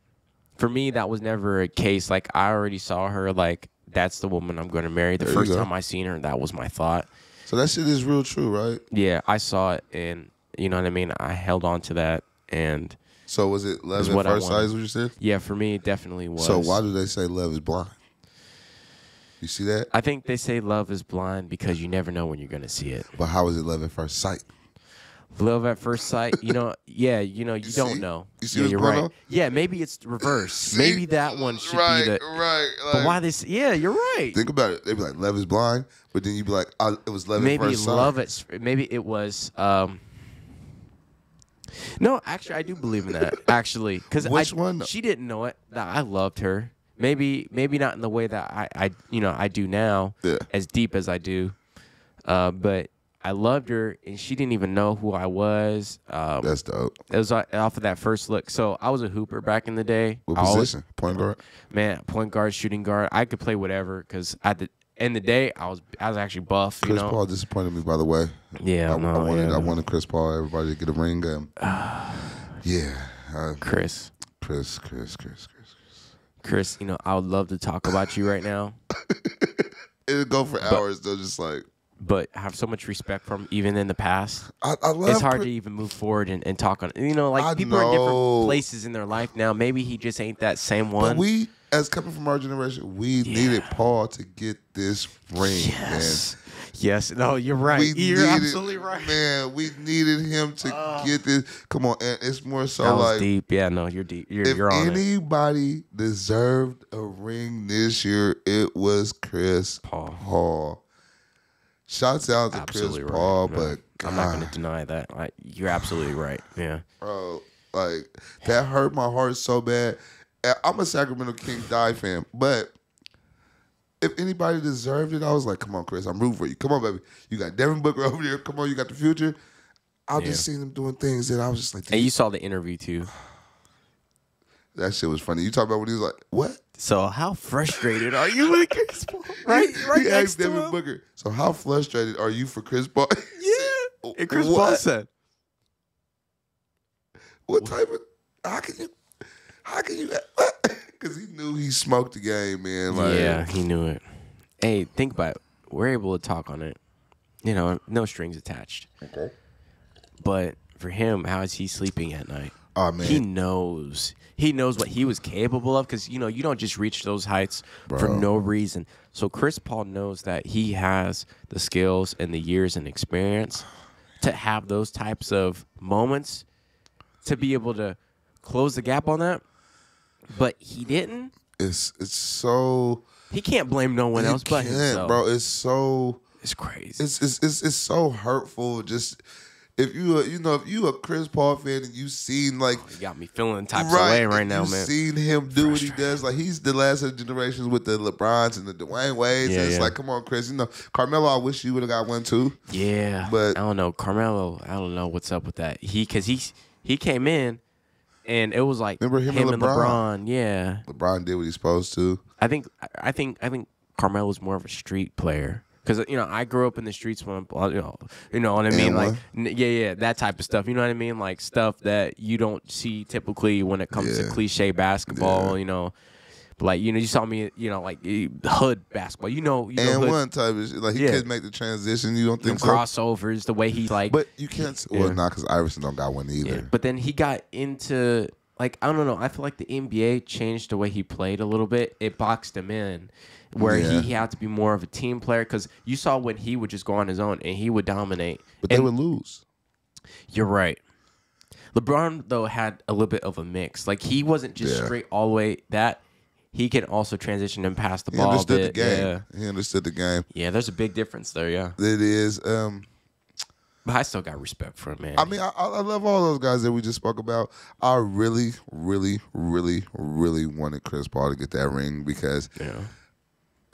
A: for me, that was never a case. Like, I already saw her, like, that's the woman I'm going to marry. The
B: There you
A: first
B: go.
A: time I seen her, that was my thought.
B: So that shit is real true, right?
A: Yeah, I saw it, and you know what I mean? I held on to that, and
B: So was it love
A: Is
B: at
A: what I
B: first sight?
A: wanted.
B: Is what you said?
A: yeah, for me, it definitely was.
B: So why do they say love is blind? You see that?
A: I think they say love is blind because you never know when you're going to see it.
B: But how is it love at first sight?
A: Love at first sight. You know, yeah. You know, you don't
B: see?
A: know.
B: You see
A: yeah,
B: what's
A: you're
B: going
A: right.
B: on?
A: Yeah, maybe it's reverse.
B: See?
A: Maybe that one should be the.
B: Right.
A: But why this? Yeah, you're right.
B: Think about it. They'd be like, "Love is blind," but then you'd be like, "It was love
A: Maybe
B: at first sight."
A: love it. Maybe it was. No, actually, I do believe in that. Actually, because
B: Which one?
A: She didn't know it. That I loved her. Maybe not in the way that I do now.
B: Yeah.
A: As deep as I do. But I loved her, and she didn't even know who I was.
B: That's dope.
A: It was off of that first look. So I was a hooper back in the day.
B: What position? Point guard.
A: Man, point guard, shooting guard. I could play whatever because at the end of the day, I was actually buff.
B: Chris
A: you know?
B: Paul disappointed me, by the way.
A: Yeah,
B: I wanted Chris Paul, everybody to get a ring.
A: Chris. Chris, you know, I would love to talk about you right now,
B: It'd go for hours, though, just like.
A: but I have so much respect for him, even in the past.
B: I love
A: It's hard to even move forward and talk on it. You know, like people are in different places in their life now. Maybe he just ain't that same one.
B: But we, as coming from our generation, we needed Paul to get this ring,
A: Yes. Yes. No, you're right. You're absolutely right.
B: Man, we needed him to get this. Come on, and it's more so
A: That was
B: like
A: deep. Yeah, no, you're deep.
B: if
A: You're on it.
B: anybody deserved a ring this year, it was Chris Paul. Shouts out to
A: Absolutely
B: Chris Paul,
A: right.
B: but
A: I'm not going to deny that. You're absolutely right. Yeah.
B: bro, like that hurt my heart so bad. And I'm a Sacramento King Die fan, but if anybody deserved it, I was like, come on, Chris, I'm rooting for you. Come on, baby. You got Devin Booker over there. Come on, you got the future. I've just seen him doing things that I was just like,
A: And you saw the interview too.
B: that shit was funny. You talk about when he was like, what?
A: So how frustrated are you with Chris Paul? Right
B: He
A: next
B: asked
A: to
B: Devin
A: him.
B: Booker, so how frustrated are you for Chris Paul?
A: Yeah. And Chris Paul
B: What?
A: said,
B: What type of, how can you, because he knew he smoked the game, man. Like,
A: yeah, he knew it. Hey, think about it. We're able to talk on it. You know, no strings attached.
B: Okay.
A: But for him, how is he sleeping at night?
B: Oh, man.
A: He knows. He knows what he was capable of because, you know, you don't just reach those heights for
B: Bro.
A: no reason. So Chris Paul knows that he has the skills and the years and experience to have those types of moments to be able to close the gap on that. But he didn't.
B: It's so.
A: He can't blame no one else but himself.
B: Bro. It's so.
A: It's crazy.
B: It's so hurtful. Just if you a Chris Paul fan and you seen like
A: You got me feeling types of way right now,
B: you
A: man.
B: seen him do what he does. Like he's the last of the generations with the LeBrons and the Dwayne Wades.
A: Yeah,
B: and it's
A: yeah.
B: like, come on, Chris. You know, Carmelo. I wish you would have got one too.
A: Yeah,
B: But-
A: I don't know Carmelo. I don't know what's up with that. He came in, and it was like
B: Remember him and
A: and LeBron. Yeah,
B: LeBron did what he's supposed to.
A: I think Carmelo's more of a street player because you know I grew up in the streets when you know what I mean,
B: And
A: like
B: one.
A: yeah that type of stuff. You know what I mean, like stuff that you don't see typically when it comes to
B: Yeah.
A: cliche basketball.
B: Yeah.
A: You know. But like you saw me, like hood basketball. You know
B: And
A: hood,
B: one type of shit. Like he
A: Yeah.
B: couldn't make the transition. You don't
A: them
B: think so?
A: crossovers, the way he like.
B: But you can't. Well,
A: Yeah.
B: not because Iverson don't got one either.
A: Yeah, but then he got into like I don't know. I feel like the NBA changed the way he played a little bit. It boxed him in, where
B: Yeah.
A: he had to be more of a team player. Because you saw when he would just go on his own and he would dominate.
B: But they
A: And
B: would lose.
A: You're right. LeBron though had a little bit of a mix. Like he wasn't just
B: Yeah.
A: straight all the way that. He can also transition and pass the
B: He
A: ball a
B: understood
A: bit.
B: the game.
A: Yeah.
B: He understood the game.
A: Yeah, there's a big difference there. Yeah,
B: It is.
A: but I still got respect for him, man.
B: I mean, I love all those guys that we just spoke about. I really, really, really, really wanted Chris Paul to get that ring because
A: yeah.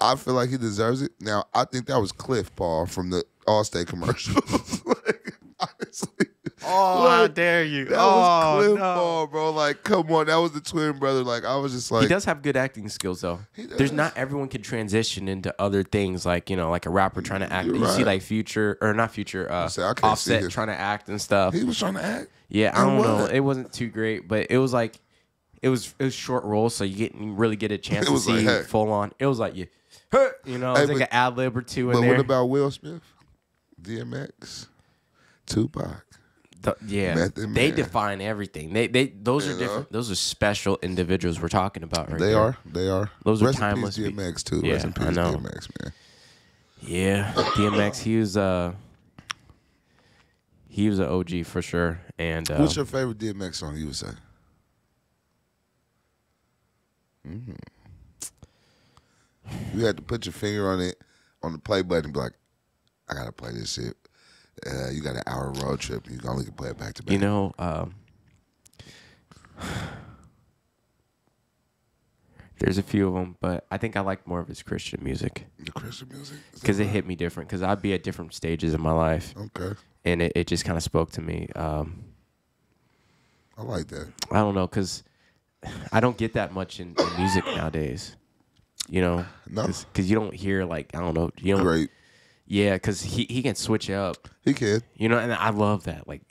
B: I feel like he deserves it. Now, I think that was Cliff Paul from the Allstate commercials. Like, honestly.
A: Oh,
B: Like,
A: how dare you?
B: That was Cliff Paul, bro. Like, come on. That was the twin brother. Like, I was just like.
A: He does have good acting skills, though. There's not everyone can transition into other things, like like a rapper trying to act.
B: You're
A: You see,
B: right.
A: like Future or not Future,
B: say, I can't see
A: Offset
B: his-
A: trying to act and stuff.
B: He was trying to act.
A: Yeah, I
B: And
A: don't know.
B: what?
A: It wasn't too great, but it was like it was short roles, so you really get a chance
B: It
A: to
B: was
A: see
B: like, hey.
A: full on. It was like it was like
B: but-
A: an ad lib or two in
B: But
A: there.
B: what about Will Smith? DMX? Tupac?
A: Yeah,
B: Method
A: they
B: Man.
A: define everything. Those are different. Those are special individuals we're talking about right
B: They
A: there.
B: are. They are.
A: Those are
B: Rest
A: timeless
B: in peace, DMX too.
A: Yeah,
B: Rest in peace,
A: I know.
B: DMX, man.
A: Yeah, DMX. He was He was an OG for sure. And
B: What's your favorite DMX song? You would say. You had to put your finger on it, on the play button, and be like, I gotta play this shit. You got an hour road trip. You only can play it back to back.
A: you know, there's a few of them, but I think I like more of his Christian music.
B: The Christian music?
A: Because it hit me different. Because I'd be at different stages in my life.
B: Okay.
A: And it just kind of spoke to me.
B: I like that.
A: I don't know, because I don't get that much in music nowadays. You know?
B: No.
A: Because you don't hear, like, I don't know. You don't,
B: Great.
A: Yeah, because he can switch it up.
B: He can.
A: You know, and I love that. Like,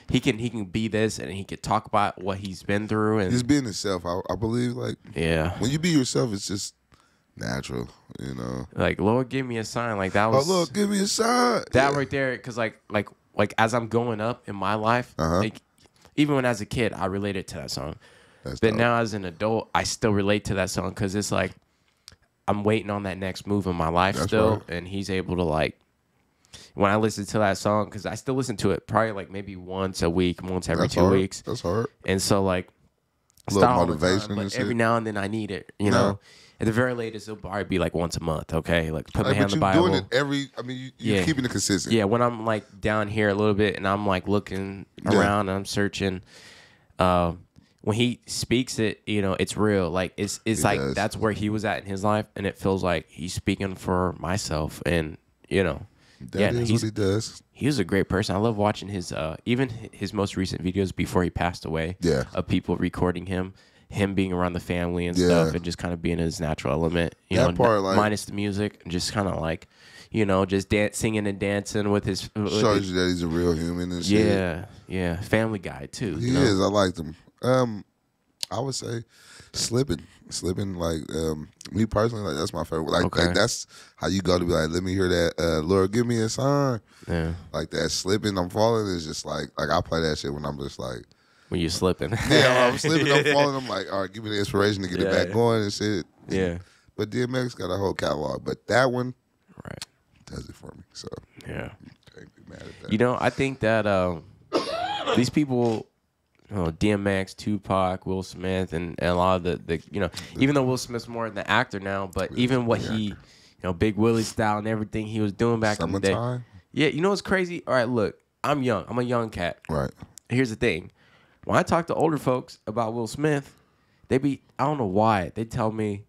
A: he can be this, and he can talk about what he's been through. And
B: Just being himself, I believe. Like,
A: yeah.
B: when you be yourself, it's just natural, you know.
A: Like, Lord, give me a sign. Like, that was...
B: Oh, look, give me a sign.
A: That right there, because, like as I'm going up in my life, like, even when as a kid, I related to that song.
B: That's
A: But
B: dope.
A: now as an adult, I still relate to that song because it's like I'm waiting on that next move in my life still,
B: right.
A: and he's able to, like, when I listen to that song, because I still listen to it probably like maybe once a week, once every
B: That's
A: 2
B: hard.
A: weeks.
B: That's hard.
A: And so, like,
B: A little
A: not all the time,
B: motivation
A: but
B: and
A: every
B: shit.
A: now and then I need it, you know. At the very latest, it'll probably be like once a month, okay? Like, put my
B: Like,
A: hand
B: but
A: on the
B: you
A: Bible.
B: doing it every. I mean, you
A: Yeah.
B: keeping it consistent.
A: Yeah, when I'm like down here a little bit and I'm like looking around and I'm searching, when he speaks it, you know, it's real. Like it's like
B: does.
A: that's where he was at in his life, and it feels like he's speaking for myself. And you know,
B: That is what he does.
A: he was a great person. I love watching his even his most recent videos before he passed away.
B: Yeah.
A: Of people recording him being around the family and
B: Yeah.
A: stuff, and just kind of being in his natural element. You
B: That
A: know,
B: part, like-
A: minus the music, and just kind of like, you know, just singing and dancing with his.
B: Shows you that he's a real human and shit.
A: Yeah, Family Guy too.
B: He
A: you know?
B: is. I liked him. I would say slipping. Like me personally, like that's my favorite. Like that's how you go to be like, let me hear that. Lord, give me a sign.
A: Yeah,
B: Like that slipping, I'm falling is just like I play that shit when I'm just like,
A: when you're slipping.
B: yeah, I'm slipping, I'm falling. I'm like, all right, give me the inspiration to get it back going and shit.
A: Yeah.
B: But DMX got a whole catalog, but that one
A: Right.
B: does it for me. So
A: Yeah.
B: can't be mad at that.
A: You know, I think that these people, DMX, Tupac, Will Smith, and a lot of the you know, even though Will Smith's more than the actor now, but even what he, you know, Big Willie style and everything he was doing back in the day.
B: Summertime?
A: Yeah, you know what's crazy? All right, look, I'm young. I'm a young cat.
B: Right.
A: Here's the thing. When I talk to older folks about Will Smith, I don't know why, they tell me,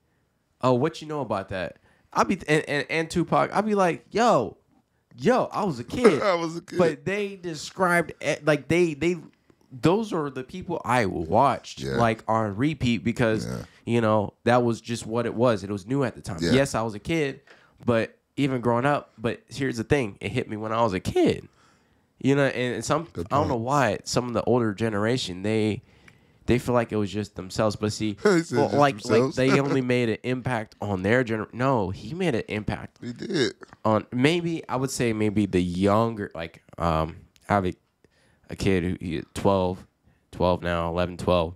A: oh, what you know about that? I'll be, and Tupac, I'll be like, yo, I was a kid.
B: I was a kid.
A: But they described, like, those are the people I watched, like, on repeat because, you know, that was just what it was. It was new at the time.
B: Yeah.
A: Yes, I was a kid, but even growing up, but here's the thing. It hit me when I was a kid. You know, and I don't know why some of the older generation, they feel like it was just themselves. But see, like they only made an impact on their generation. No, he made an impact.
B: He did.
A: On I would say maybe the younger, like I have a kid who he's 12 now, 11, 12.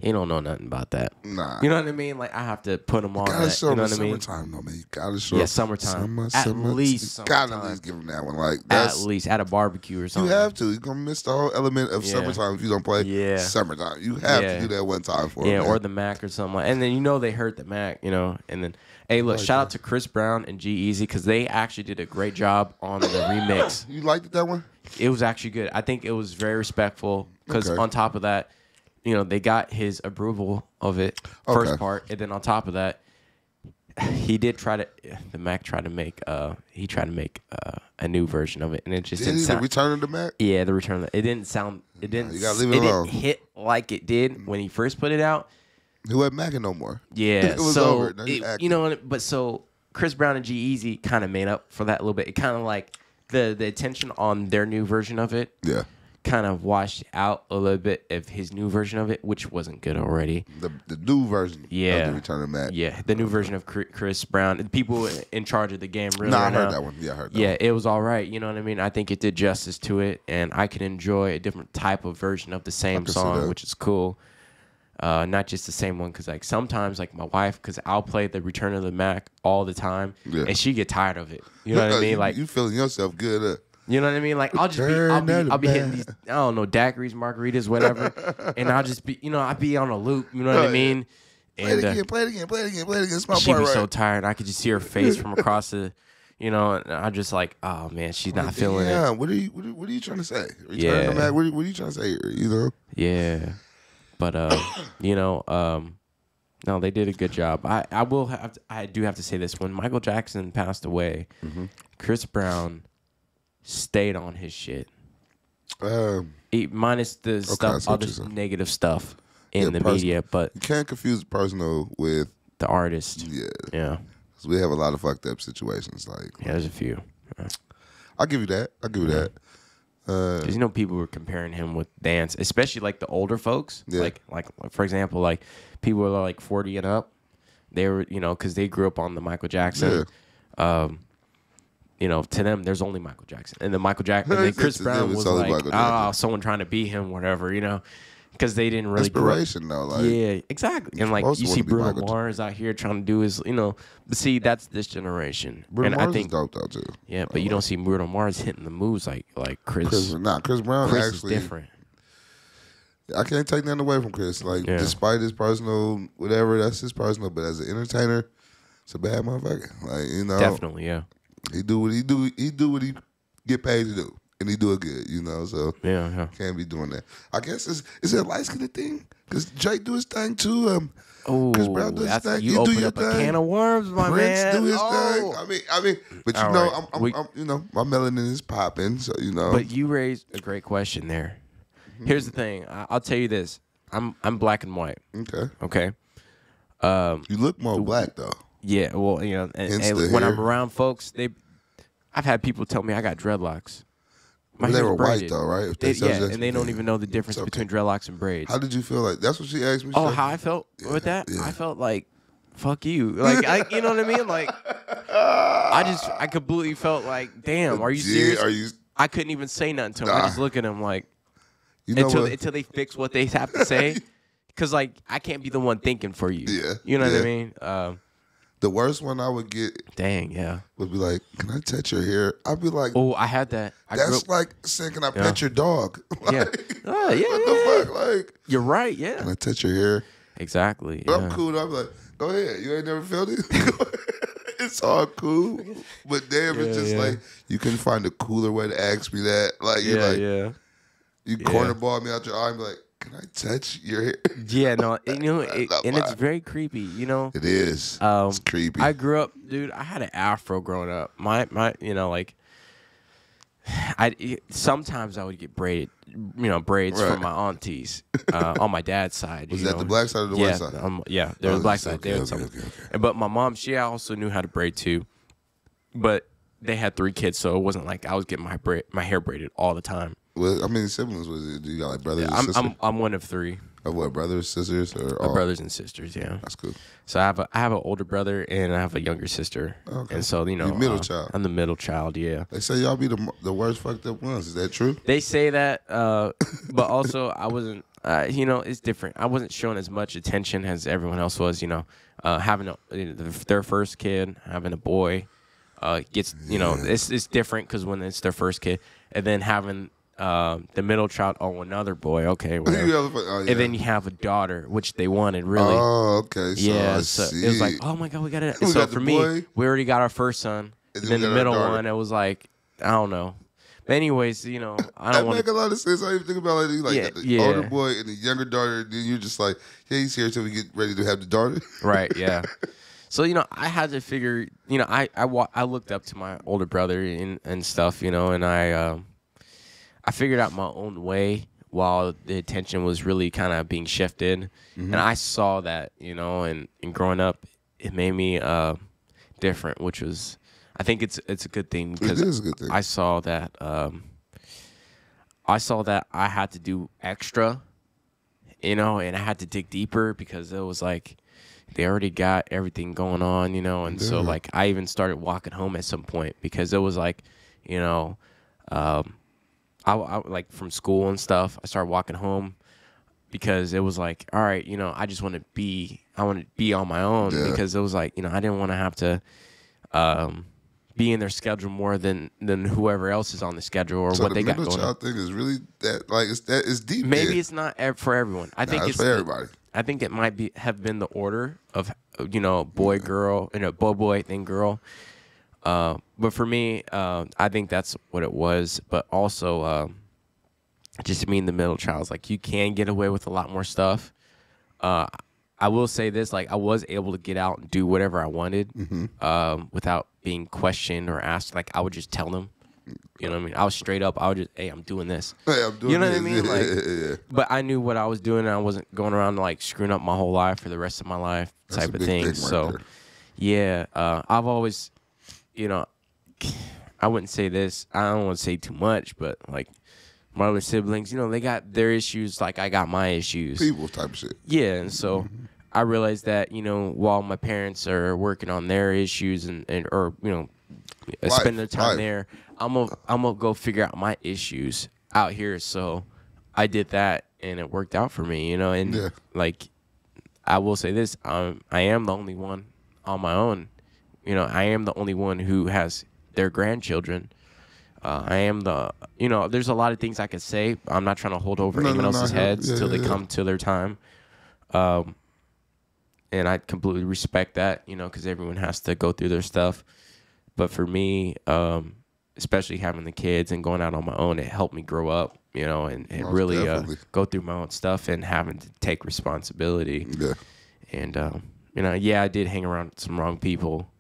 A: He don't know nothing about that.
B: Nah.
A: You know what I mean? Like, I have to put him on
B: Gotta
A: that.
B: show
A: You know
B: him
A: what I mean?
B: summertime, though, man. You gotta show.
A: Yeah, summertime. At least
B: You gotta at
A: summertime.
B: least give him that one. Like that's,
A: At least at a barbecue or
B: you
A: something.
B: have to. You're gonna miss the whole element of summertime if you don't play summertime. You have to do that one time for him.
A: Yeah,
B: man.
A: or the Mac or something like. And then you know they heard the Mac, you know. And then, hey, look, shout out to Chris Brown and G-Eazy because they actually did a great job on the remix.
B: You liked that one?
A: It was actually good. I think it was very respectful because on top of that, you know, they got his approval of it first part, and then on top of that, he did try to. The Mac tried to make. He tried to make a new version of it, and it just didn't sound.
B: The Return of the Mac?
A: Yeah, the Return of the. It didn't sound. It didn't.
B: You gotta leave it alone.
A: Didn't hit like it did when he first put it out.
B: He wasn't Macking no more.
A: Yeah,
B: it was
A: so
B: over. Now he's acting.
A: you know, but so Chris Brown and G-Eazy kind of made up for that a little bit. It kind of like the attention on their new version of it.
B: Yeah.
A: Kind of washed out a little bit of his new version of it, which wasn't good already.
B: The new version of the Return of the Mac.
A: Yeah, the new version of Chris Brown. The people in charge of the game really.
B: I heard that one. Yeah, I heard that one.
A: Yeah, it was all right. You know what I mean? I think it did justice to it, and I can enjoy a different type of version of the same song, which is cool. Not just the same one, because like sometimes like my wife, because I'll play the Return of the Mac all the time, and she get tired of it. You know what I mean? Like
B: you feeling yourself good.
A: You know what I mean? Like I'll be hitting these, I don't know, daiquiris, margaritas, whatever, and I'll just be, I'll be on a loop. You know what I mean?
B: Play it again. It's my
A: she'd
B: part,
A: be
B: right?
A: so tired. I could just see her face from across the, and I'm just like, oh man, she's not feeling it.
B: Yeah, what are you trying to say? Return the Mac. What are you trying to say here?
A: Yeah, but no, they did a good job. I do have to say this: when Michael Jackson passed away, Chris Brown stayed on his shit. Minus the stuff, all this negative stuff in the media, but
B: you can't confuse the personal with
A: the artist. Yeah.
B: Because we have a lot of fucked up situations. Like,
A: yeah, there's a few. Yeah.
B: I'll give you that.
A: Because people were comparing him with Dance, especially like the older folks.
B: Yeah.
A: Like for example, like people who are like 40 and up. They were, because they grew up on the Michael Jackson.
B: Yeah.
A: To them, there's only Michael Jackson, and then Chris Brown was like, someone trying to be him, whatever, because they didn't really
B: inspiration though. Like,
A: yeah, exactly. And like you see Bruno Mars out here trying to do his, but see that's this generation.
B: Bruno Mars
A: I think
B: is dope though too.
A: Yeah, but you don't see Bruno Mars hitting the moves like Chris.
B: Chris Brown
A: Chris
B: actually
A: is different.
B: I can't take nothing away from Chris. Like, despite his personal whatever, that's his personal. But as an entertainer, it's a bad motherfucker. Like,
A: Definitely, yeah.
B: He do what he do. He do what he get paid to do, and he do it good. So
A: yeah.
B: Can't be doing that. I guess is it a light skin thing? Because Drake do his thing too. Chris Brown do his thing.
A: You
B: do
A: open
B: your
A: up
B: thing.
A: a can of worms, my
B: Prince
A: man.
B: do his thing. I mean, but
A: All right.
B: I'm my melanin is popping. So
A: But you raised a great question there. Here's the thing. I'll tell you this. I'm black and white.
B: Okay. You look more black though.
A: Yeah, well, and when I'm around folks, I've had people tell me I got dreadlocks.
B: They were white though, right?
A: And they don't even know the difference between dreadlocks and braids.
B: How did you feel like? That's what she asked me.
A: How I felt with that? Yeah. I felt like, fuck you. Like, you know what I mean? Like, I completely felt like, damn, are you serious? I couldn't even say nothing to him. I just look at him like, until they fix what they have to say. Because, like, I can't be the one thinking for you.
B: Yeah.
A: You know what I mean?
B: The worst one I would get would be like, can I touch your hair? I'd be like,
A: oh, I had that.
B: That's like saying, can I pet your dog? Like,
A: yeah.
B: What the fuck? Like,
A: you're right, yeah.
B: Can I touch your hair?
A: Exactly.
B: But I'm cool. I'm like, go ahead. You ain't never felt it? It's all cool. But damn, it's just like, you couldn't find a cooler way to ask me that. Like, you're like, you cornerball me out your eye and be like, can I touch your hair?
A: Yeah, no, and it's very creepy,
B: It is. It's creepy.
A: I grew up, dude. I had an afro growing up. My, sometimes I would get braids from my aunties on my dad's side.
B: Was that the black side or the white side?
A: Yeah, there was the black side. Okay. But my mom, she also knew how to braid too, but they had 3 kids, so it wasn't like I was getting my hair braided all the time.
B: Well, how many siblings was it? Do you got like brothers and sisters?
A: I'm one of 3.
B: Of what, brothers, sisters, or all?
A: Brothers and sisters? Yeah,
B: that's cool.
A: So I have an older brother and I have a younger sister. Okay. And so
B: you're middle child.
A: I'm the middle child. Yeah.
B: They say y'all be the worst fucked up ones. Is that true?
A: They say that, but also I wasn't. It's different. I wasn't showing as much attention as everyone else was. Having their first kid, having a boy, gets it's different because when it's their first kid, and then having the middle child, another boy, okay, whatever. And then you have a daughter, which they wanted really.
B: Oh, okay.
A: So it was like, oh my god, we got it. So for me, we already got our first son, and then the middle one, it was like, I don't know. But anyways, I don't want to
B: make a lot of sense. I even think about the older boy and the younger daughter, and then you're just like, yeah, he's here till we get ready to have the daughter.
A: Right. Yeah. So I had to figure. I looked up to my older brother and stuff. And I figured out my own way while the attention was really kind of being shifted. Mm-hmm. And I saw that, and growing up, it made me different, which was, I think it's a good thing because
B: it is a good thing.
A: I saw that I had to do extra, and I had to dig deeper because it was like they already got everything going on, and so like I even started walking home at some point because it was like, I like from school and stuff, I started walking home because it was like, all right, I just want to be on my own because it was like, I didn't want to have to be in their schedule more than whoever else is on the schedule or
B: So
A: what they got
B: the
A: going
B: middle
A: on.
B: child thing is really that like it's deep.
A: Maybe
B: there.
A: it's not for everyone. I think
B: It's for everybody.
A: I think it might have been the order of boy girl, boy then girl. But for me, I think that's what it was. But also, just being the middle child, like you can get away with a lot more stuff. I will say this, like I was able to get out and do whatever I wanted without being questioned or asked. Like I would just tell them, you know what I mean? I was straight up. I would just, hey, I'm doing this.
B: Hey, I'm doing
A: you know
B: this.
A: what I mean? Like,
B: Yeah.
A: but I knew what I was doing, and I wasn't going around like screwing up my whole life for the rest of my life
B: That's
A: type
B: a
A: of
B: big
A: thing.
B: right
A: So,
B: there.
A: yeah, I've always, I wouldn't say this. I don't want to say too much, but like my other siblings, they got their issues like I got my issues.
B: People type of shit.
A: Yeah, and so I realized that while my parents are working on their issues and spending their time there, I'm gonna go figure out my issues out here. So I did that, and it worked out for me. And like I will say this, I am the only one on my own. I am the only one who has their grandchildren. I am there's a lot of things I could say. I'm not trying to hold over anyone else's heads till they come to their time. And I completely respect that, because everyone has to go through their stuff. But for me, especially having the kids and going out on my own, it helped me grow up, and really go through my own stuff and having to take responsibility.
B: Yeah.
A: And, I did hang around some wrong people,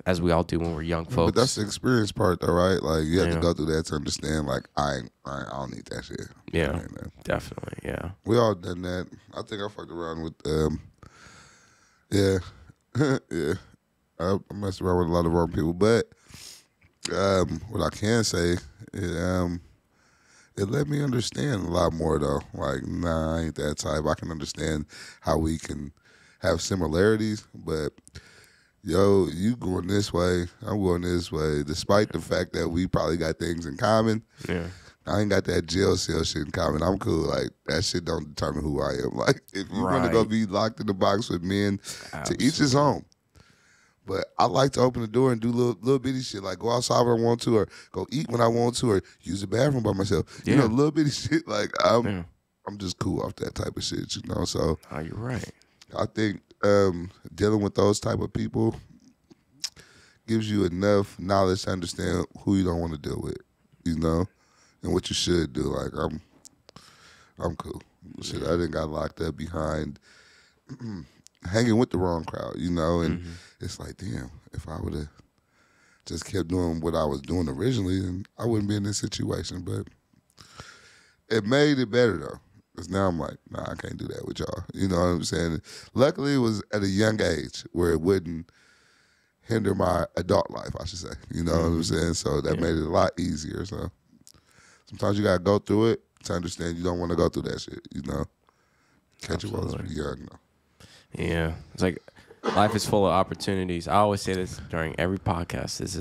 A: as we all do when we're young folks.
B: But that's the experience part, though, right? Like, you have to go through that to understand, like, I don't need that shit.
A: Yeah, definitely, yeah.
B: We all done that. I think I fucked around with, yeah. I messed around with a lot of wrong people. But what I can say, it let me understand a lot more, though. Like, nah, I ain't that type. I can understand how we can have similarities, but yo, you going this way, I'm going this way, despite the fact that we probably got things in common.
A: Yeah.
B: I ain't got that jail cell shit in common. I'm cool. Like, that shit don't determine who I am. Like, if you're going to go be locked in the box with men, to each his own. But I like to open the door and do little bitty shit, like go outside when I want to, or go eat when I want to, or use the bathroom by myself.
A: Yeah.
B: Little bitty shit. Like, I'm just cool off that type of shit, So,
A: oh, you're right.
B: I think dealing with those type of people gives you enough knowledge to understand who you don't want to deal with, and what you should do. Like, I'm cool. Shit, I didn't got locked up behind hanging with the wrong crowd, and it's like, damn, if I would have just kept doing what I was doing originally, then I wouldn't be in this situation. But it made it better, though. Because now I'm like, nah, I can't do that with y'all. You know what I'm saying? Luckily, it was at a young age where it wouldn't hinder my adult life, I should say. You know what I'm saying? So that made it a lot easier. So sometimes you got to go through it to understand you don't want to go through that shit, Catch it while it's young, though.
A: Yeah. It's like life is full of opportunities. I always say this during every podcast. This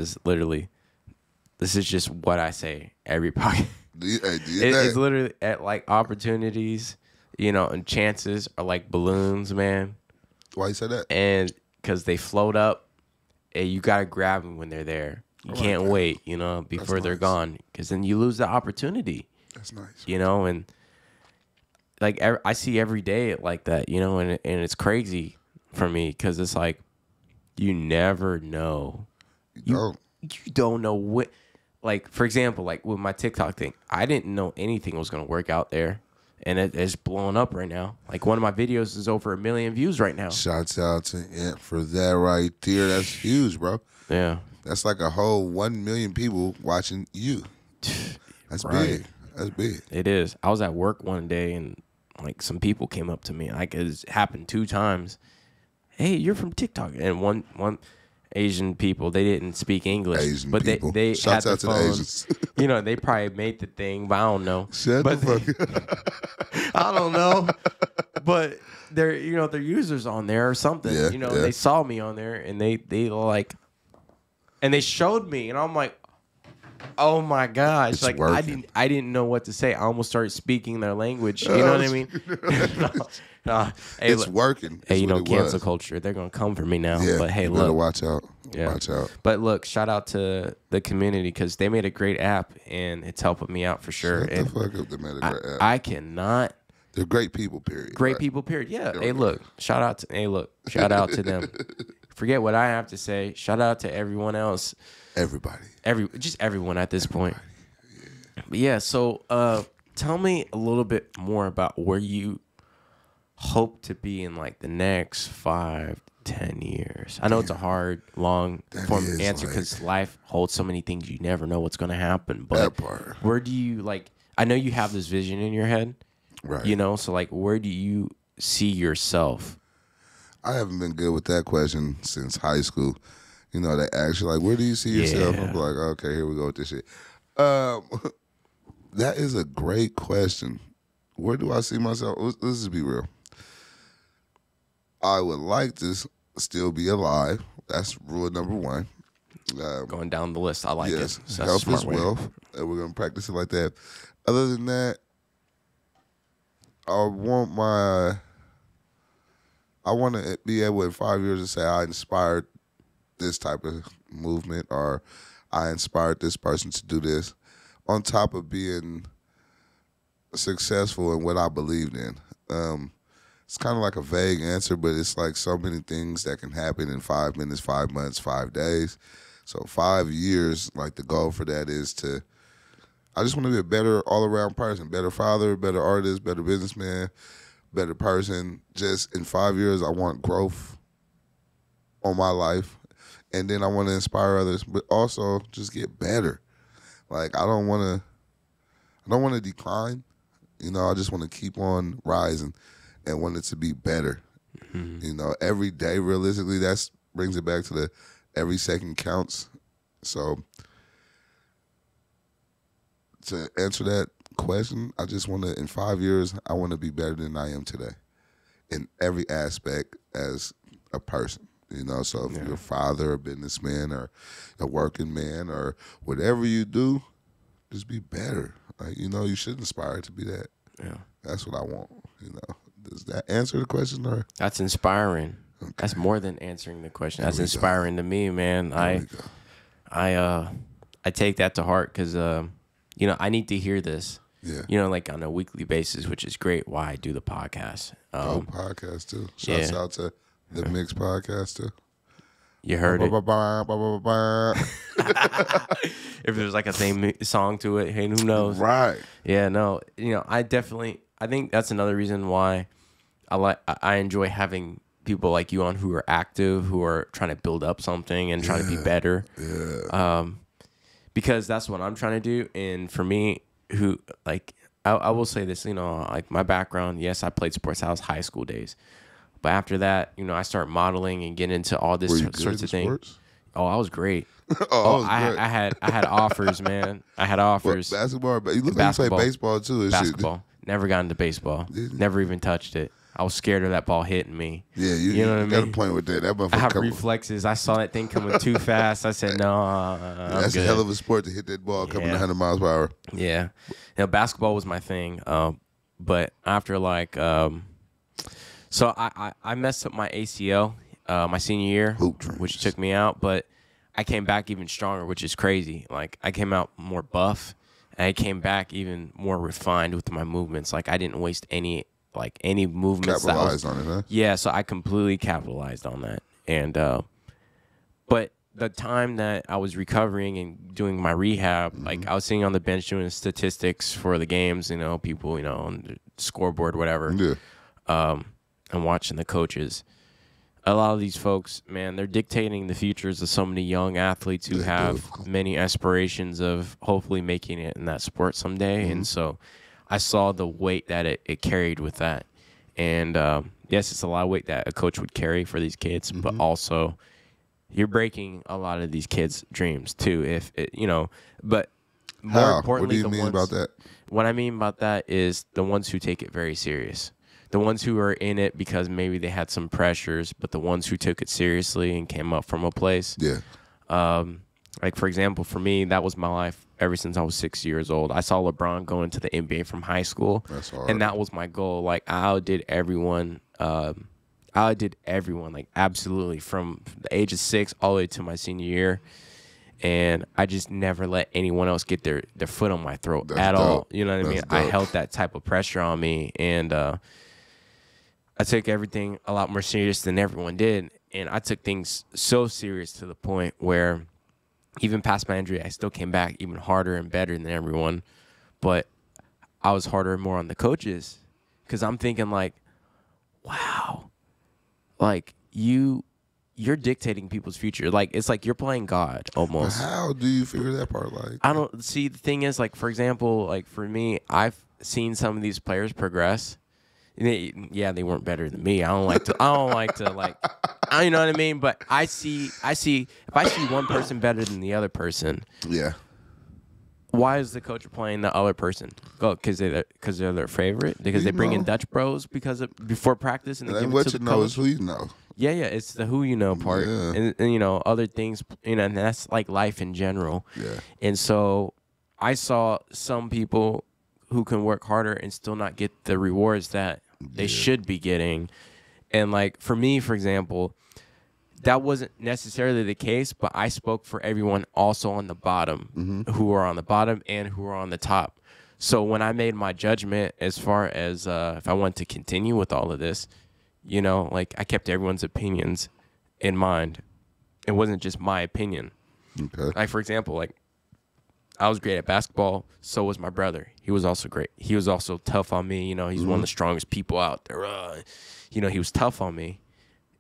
A: is just what I say every podcast. It's literally at like opportunities, and chances are like balloons, man.
B: Why you say that?
A: And because they float up, and you got to grab them when they're there. You can't wait, before they're gone, because then you lose the opportunity.
B: That's nice.
A: And like I see every day like that, and it's crazy for me because it's like you never know. You don't know what. Like, for example, like with my TikTok thing, I didn't know anything was going to work out there. And it's blowing up right now. Like, one of my videos is over 1 million views right now.
B: Shouts out to Ant for that right there. That's huge, bro.
A: Yeah.
B: That's like a whole 1 million people watching you. That's big. That's big.
A: It is. I was at work one day, and, like, some people came up to me. Like, it's happened 2 times. Hey, you're from TikTok. And one Asian people, they didn't speak English,
B: Asian
A: but
B: people.
A: they
B: Shouts
A: had
B: out
A: the
B: to the
A: phones.
B: Asians.
A: They probably made the thing, but I don't know.
B: Shut the fuck up.
A: I don't know, but they're users on there or something. They saw me on there and they like, and they showed me, and I'm like, Oh my gosh!
B: It's
A: like
B: working.
A: I didn't know what to say. I almost started speaking their language. You know what I mean? Hey,
B: It's working.
A: Hey,
B: is
A: you know,
B: what it
A: cancel
B: was.
A: culture. They're gonna come for me now.
B: Yeah,
A: But hey,
B: you better
A: look.
B: watch out.
A: Yeah.
B: Watch out.
A: But look, shout out to the community because they made a great app and it's helping me out for sure.
B: Shut
A: And
B: the fuck up, they made a great app.
A: I cannot.
B: They're great people, period.
A: Great
B: right?
A: people, period. Yeah.
B: Go
A: Hey,
B: ahead.
A: look. Shout out to them. Forget what I have to say. Shout out to everyone else.
B: Everybody.
A: Just everyone at this point. But yeah, so tell me a little bit more about where you hope to be in like the next 5 to 10 years. I know it's a hard, long form
B: is,
A: answer
B: like-
A: because life holds so many things you never know what's going to happen. But
B: That part.
A: where do you like? I know you have this vision in your head,
B: Right.
A: you know. So like, where do you see yourself?
B: I haven't been good with that question since high school. You know, they ask you like, "Where do you see yourself?"
A: Yeah.
B: I'm like, "Okay, here we go with this shit." That is a great question. Where do I see myself? Let's just be real. I would like to still be alive. That's rule number one.
A: Going down the list, I like
B: Yes,
A: it. So that's a
B: health
A: smart
B: is
A: way.
B: wealth, and we're gonna practice it like that. Other than that, I want to be able in 5 years to say I inspired this type of movement, or I inspired this person to do this, on top of being successful in what I believed in. It's kind of like a vague answer, but it's like so many things that can happen in 5 minutes, 5 months, 5 days. So 5 years, like the goal for that is I just want to be a better all-around person, better father, better artist, better businessman, better person. Just in 5 years, I want growth on my life. And then I want to inspire others, but also just get better. Like I don't want to decline. You know, I just want to keep on rising and want it to be better.
A: Mm-hmm.
B: You know, every day realistically, that brings it back to the every second counts. So to answer that question, I just want to, in 5 years, I want to be better than I am today in every aspect as a person. You know, so if you're a father, a businessman, or a working man, or whatever you do, just be better. Like, you know, you should inspire to be that.
A: Yeah.
B: That's what I want. You know, does that answer the question? Or
A: That's inspiring.
B: Okay.
A: That's more than answering the question. That's
B: we go.
A: inspiring to me, man.
B: there we go.
A: I take that to heart because you know, I need to hear this.
B: Yeah.
A: You know, like on a weekly basis, which is great. Why I do the podcast.
B: Podcast too. Shouts out to the Mix Podcast too.
A: You heard it.
B: Right.
A: If there's like a theme song to it, hey, who knows? Yeah, no, you know, I think that's another reason why I enjoy having people like you on who are active, who are trying to build up something and trying to be better.
B: Yeah.
A: Because that's what I'm trying to do. And for me, who like I will say this, you know, like my background, yes, I played sports. I was high school days. But after that, you know, I started modeling and getting into all this
B: Were you good
A: sorts
B: in
A: of things.
B: sports?
A: Oh, I was great.
B: Oh,
A: I had offers, man. I had offers.
B: What, basketball? You look
A: Basketball.
B: like you play baseball too. and shit.
A: Basketball. Never got into baseball.
B: Did you?
A: Never even touched it. I was scared of that ball hitting me.
B: Yeah,
A: You know what I
B: got
A: mean?
B: a point with that. That motherfucker
A: I have
B: coming-
A: reflexes. I saw that thing coming too fast. I said, no, I'm
B: That's
A: good.
B: a hell of a sport to hit that ball coming
A: Yeah.
B: 100 miles per hour.
A: Yeah. You know, basketball was my thing. But after like, so I messed up my ACL my senior year,
B: Hoop dreams.
A: which took me out. But I came back even stronger, which is crazy. Like I came out more buff, and I came back even more refined with my movements. Like I didn't waste any movements.
B: Capitalized on it, huh?
A: Yeah, so I completely capitalized on that. And but the time that I was recovering and doing my rehab, like I was sitting on the bench doing statistics for the games, you know, people, you know, on the scoreboard, whatever,
B: Yeah.
A: and watching the coaches. A lot of these folks, man, they're dictating the futures of so many young athletes who
B: They
A: have
B: do.
A: many aspirations of hopefully making it in that sport someday. And so I saw the weight that it carried with that. And yes, it's a lot of weight that a coach would carry for these kids, but also you're breaking a lot of these kids' dreams too. If it, you know, but more
B: How? What do
A: importantly,
B: you
A: the
B: mean
A: ones,
B: about that?
A: What I mean about that is the ones who take it very serious. The ones who are in it because maybe they had some pressures, but the ones who took it seriously and came up from a place.
B: Yeah.
A: Like, for example, for me, that was my life ever since I was 6 years old. I saw LeBron go into the NBA from high school.
B: That's hard.
A: And that was my goal. Like, I outdid everyone. Like, absolutely, from the age of 6 all the way to my senior year. And I just never let anyone else get their foot on my throat at all. You know what I mean? I held that type of pressure on me, and I took everything a lot more serious than everyone did. And I took things so serious to the point where even past my injury, I still came back even harder and better than everyone. But I was harder and more on the coaches, because I'm thinking like, wow, like you're dictating people's future. Like, it's like you're playing God almost.
B: How do you figure that part? Like,
A: I don't see. The thing is, like, for example, like for me, I've seen some of these players progress. They weren't better than me. I don't like to like, you know what I mean? But I see, if I see one person better than the other person,
B: yeah.
A: Why is the coach playing the other person? Go, because they're their favorite? Because they bring in Dutch bros before practice, and they give it
B: what
A: to
B: you
A: the
B: know
A: coach?
B: Is who you know.
A: Yeah, it's the who you know part, and you know, other things, you know, and that's like life in general.
B: Yeah.
A: And so I saw some people who can work harder and still not get the rewards that they should be getting. And like for me, for example, that wasn't necessarily the case, but I spoke for everyone also on the bottom, who are on the bottom and who are on the top. So when I made my judgment as far as if I want to continue with all of this, you know, like I kept everyone's opinions in mind. It wasn't just my opinion.
B: Okay.
A: Like, for example, like I was great at basketball. So was my brother. He was also great. He was also tough on me. You know, he's one of the strongest people out there. You know, he was tough on me.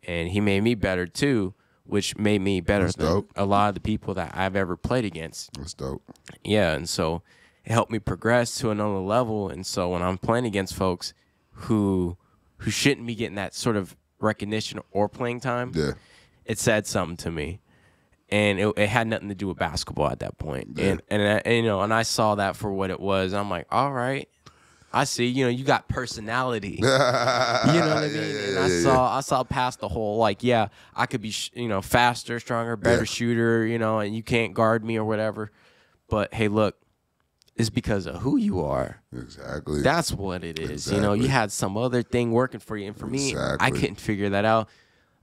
A: And he made me better, too, which made me better than a lot of the people that I've ever played against.
B: That's dope.
A: Yeah, and so it helped me progress to another level. And so when I'm playing against folks who shouldn't be getting that sort of recognition or playing time, it said something to me. And it had nothing to do with basketball at that point. And you know, and I saw that for what it was. I'm like, all right. I see, you know, you got personality. You know what I mean? And I saw past the whole, like, yeah, I could be, you know, faster, stronger, better shooter, you know, and you can't guard me or whatever. But, hey, look, it's because of who you are.
B: Exactly.
A: That's what it is.
B: Exactly.
A: You know, you had some other thing working for you. And for me, I couldn't figure that out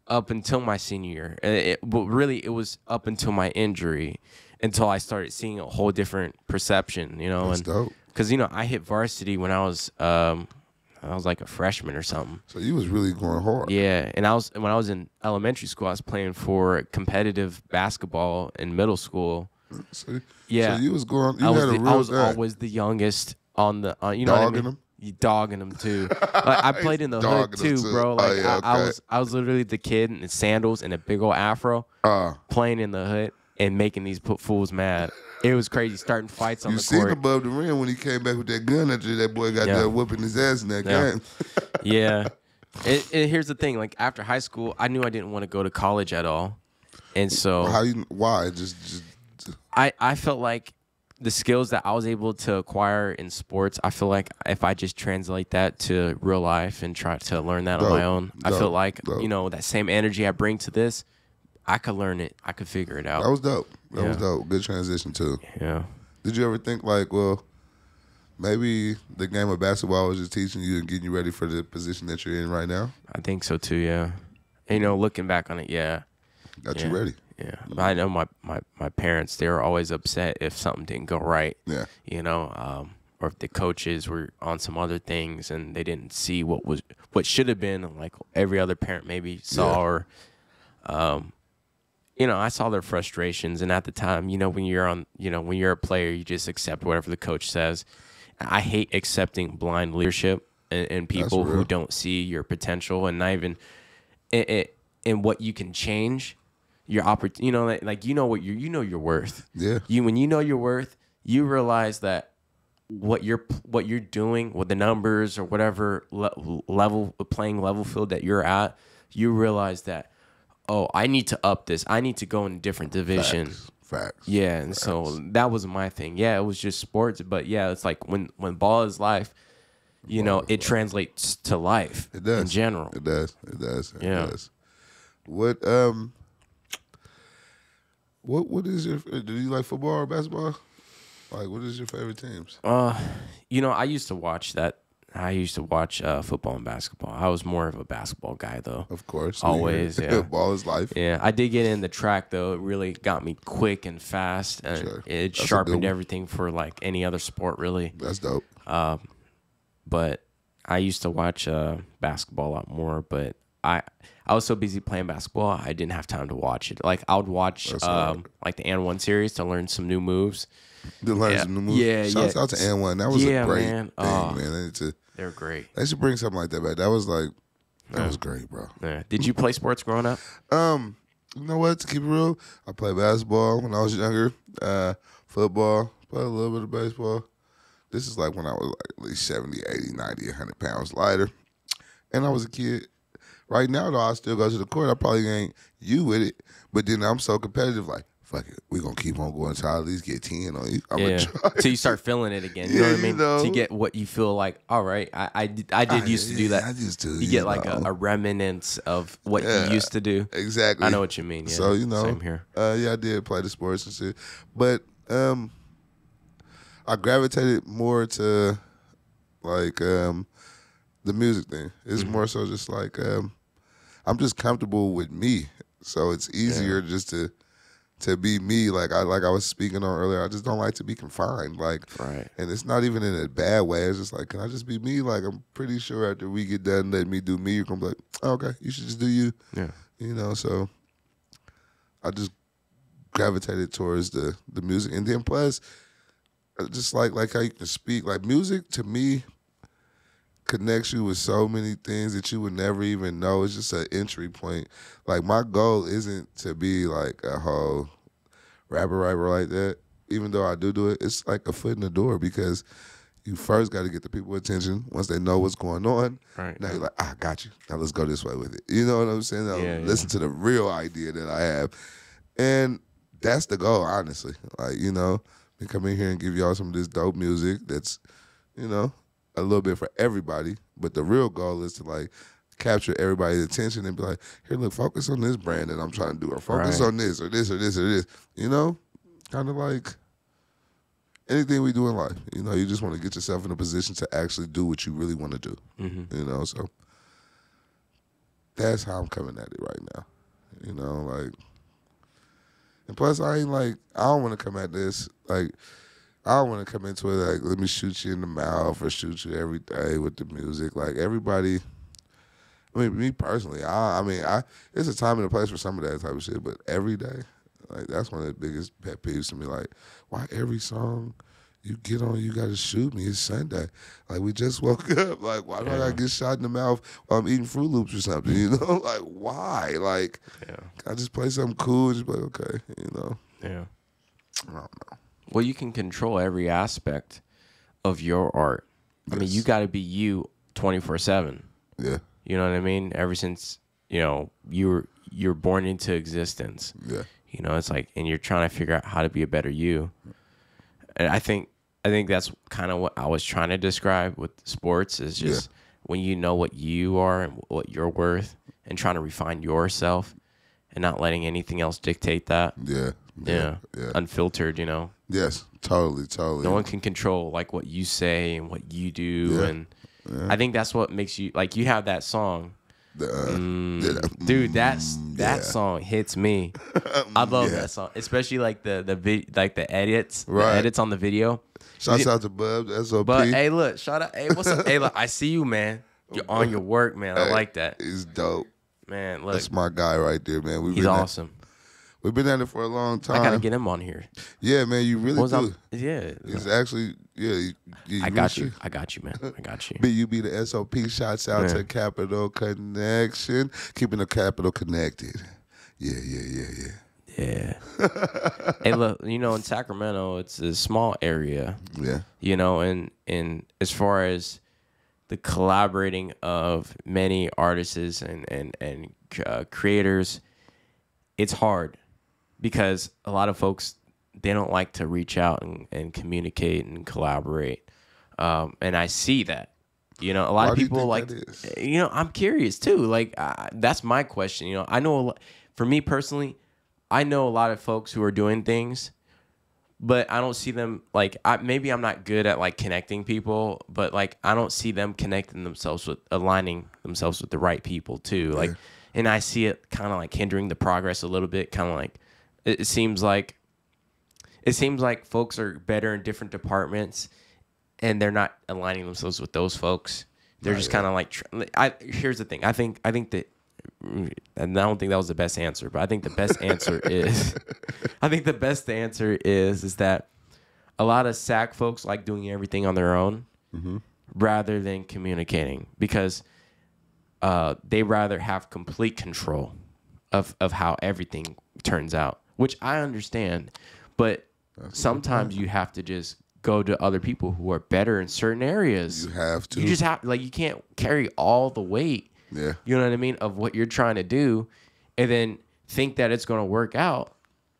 A: up until my senior year. But really, it was up until my injury until I started seeing a whole different perception, you know.
B: That's dope.
A: Because, you know, I hit varsity when I was like a freshman or something.
B: So you was really going hard.
A: Yeah, and when I was in elementary school, I was playing for competitive basketball in middle school.
B: So
A: Yeah,
B: you was going. You
A: I was always the youngest on the. You know,
B: dogging
A: what I mean?
B: them.
A: You dogging them too. Like, I played in the hood too, bro. Like I was literally the kid in sandals and a big old afro, playing in the hood and making these fools mad. It was crazy, starting fights on the court.
B: You seen above the rim when he came back with that gun after that boy got there whooping his ass in that game.
A: Yeah. Here's the thing. Like, after high school, I knew I didn't want to go to college at all. And so...
B: Why?
A: I felt like the skills that I was able to acquire in sports, I feel like if I just translate that to real life and try to learn that on my own, I feel like, you know, that same energy I bring to this, I could learn it. I could figure it out.
B: That was dope. That was dope. Good transition, too.
A: Yeah.
B: Did you ever think, like, well, maybe the game of basketball was just teaching you and getting you ready for the position that you're in right now?
A: I think so, too, yeah. And, you know, looking back on it,
B: Got you ready.
A: Yeah. I know my parents, they were always upset if something didn't go right. Yeah. You know, or if the coaches were on some other things and they didn't see what should have been, like every other parent maybe saw, or you know, I saw their frustrations. And at the time, you know, when you're a player, you just accept whatever the coach says. I hate accepting blind leadership and people who don't see your potential and not even in what you can change. Your opportunity, you know, like you know your worth. Yeah. When you know your worth, you realize that what you're doing with the numbers or whatever playing level field that you're at, you realize that, oh, I need to up this. I need to go in a different division.
B: Facts.
A: Yeah, and so that was my thing. Yeah, it was just sports, but yeah, it's like when ball is life, you know, it translates to life.
B: It does.
A: In general.
B: It does. It does. What is your? Do you like football or basketball? Like, what is your favorite teams?
A: I used to watch that. I used to watch football and basketball. I was more of a basketball guy, though.
B: Of course.
A: Always, yeah.
B: Ball is life.
A: Yeah, I did get in the track, though. It really got me quick and fast, and
B: Sure.
A: it
B: That's a
A: sharpened
B: good one.
A: everything for, like, any other sport, really.
B: That's dope.
A: But I used to watch basketball a lot more, but I was so busy playing basketball, I didn't have time to watch it. Like, I would watch like the And One series to learn some new moves.
B: To learn some new moves.
A: Yeah,
B: Shouts out to N1. That was a great thing, man.
A: They're great.
B: They should bring something like that back. That was great, bro.
A: Yeah. Did you play sports growing up?
B: You know what? To keep it real, I played basketball when I was younger. Football, played a little bit of baseball. This is like when I was like at least 70, 80, 90, 100 pounds lighter. And I was a kid. Right now, though, I still go to the court. I probably ain't you with it. But then I'm so competitive, like, fuck it. We're going to keep on going until I at least get 10 on you. I'm going to try.
A: So you start feeling it again. You know what I mean? To get what you feel like, all right, I did used to do that.
B: I used to.
A: You get like a remnants of what you used to do.
B: Exactly.
A: I know what you mean. Yeah.
B: So,
A: same here.
B: Yeah, I did play the sports and shit. But I gravitated more to, like, the music thing. It's more so just like, I'm just comfortable with me. So it's easier just to be me. Like I was speaking on earlier, I just don't like to be confined. Like,
A: right.
B: And it's not even in a bad way. It's just like, can I just be me? Like, I'm pretty sure after we get done letting me do me, you're going to be like, oh, okay, you should just do you.
A: Yeah.
B: So I just gravitated towards the music. And then plus, just like how you can speak. Like, music, to me, connects you with so many things that you would never even know. It's just an entry point. Like, my goal isn't to be like a whole rapper like that. Even though I do it, it's like a foot in the door because you first got to get the people attention. Once they know what's going on,
A: right.
B: Now you're like, I got you. Now let's go this way with it. You know what I'm saying? Now listen to the real idea that I have. And that's the goal, honestly. Like, we come in here and give y'all some of this dope music that's, a little bit for everybody, but the real goal is to like capture everybody's attention and be like, here, look, focus on this brand that I'm trying to do, or focus on this or this or this or this. Kind of like anything we do in life. You just want to get yourself in a position to actually do what you really want to do. Mm-hmm. So that's how I'm coming at it right now. And plus I don't want to come at this like. I don't want to come into it like, let me shoot you in the mouth or shoot you every day with the music. Like, everybody, me personally, it's a time and a place for some of that type of shit, but every day, like, that's one of the biggest pet peeves to me. Like, why every song you get on, you got to shoot me? It's Sunday. Like, we just woke up. Like, why do I got to get shot in the mouth while I'm eating Fruit Loops or something? Like, why? Like, can I just play something cool and just be like, okay,
A: Yeah.
B: I don't know.
A: Well, you can control every aspect of your art. I mean, you got to be you 24/7.
B: Yeah.
A: You know what I mean? Ever since, you're born into existence.
B: Yeah.
A: It's like, and you're trying to figure out how to be a better you. And I think that's kind of what I was trying to describe with sports is just when you know what you are and what you're worth and trying to refine yourself and not letting anything else dictate that.
B: Yeah.
A: Unfiltered,
B: Yes, totally.
A: No one can control like what you say and what you do, and I think that's what makes you like. You have that song, dude. That song hits me. I love that song, especially like the edits, the edits on the video.
B: Shouts out to Bub, SOP.
A: But hey, look, shout out. Hey, what's up? Hey, look, I see you, man. You're on your work, man. I like that.
B: He's dope,
A: man. Look,
B: that's my guy right there, man.
A: He's awesome.
B: We've been at it for a long time.
A: I gotta get him on here.
B: Yeah, man, you really do.
A: It's
B: actually,
A: I got you. I got you, man. I got you.
B: BUB the SOP. Shouts out to Capital Connection, keeping the Capital connected. Yeah.
A: Hey, look, in Sacramento, it's a small area.
B: Yeah.
A: And as far as the collaborating of many artists and creators, it's hard. Because a lot of folks, they don't like to reach out and communicate and collaborate. And I see that. A lot of people like, I'm curious too. Like, that's my question. I know, for me personally, I know a lot of folks who are doing things, but I don't see them like maybe I'm not good at like connecting people, but like I don't see them aligning themselves with the right people too. Like, and I see it kind of like hindering the progress a little bit. Kind of like it seems like folks are better in different departments, and they're not aligning themselves with those folks. They're just kind of like. Here's the thing. I think that. And I don't think that was the best answer, but I think the best answer is that a lot of SAC folks like doing everything on their own rather than communicating, because they rather have complete control of how everything turns out, which I understand, but sometimes you have to just go to other people who are better in certain areas.
B: You have to.
A: You just have, like, you can't carry all the weight.
B: Yeah.
A: You know what I mean? Of what you're trying to do, and then think that it's going to work out,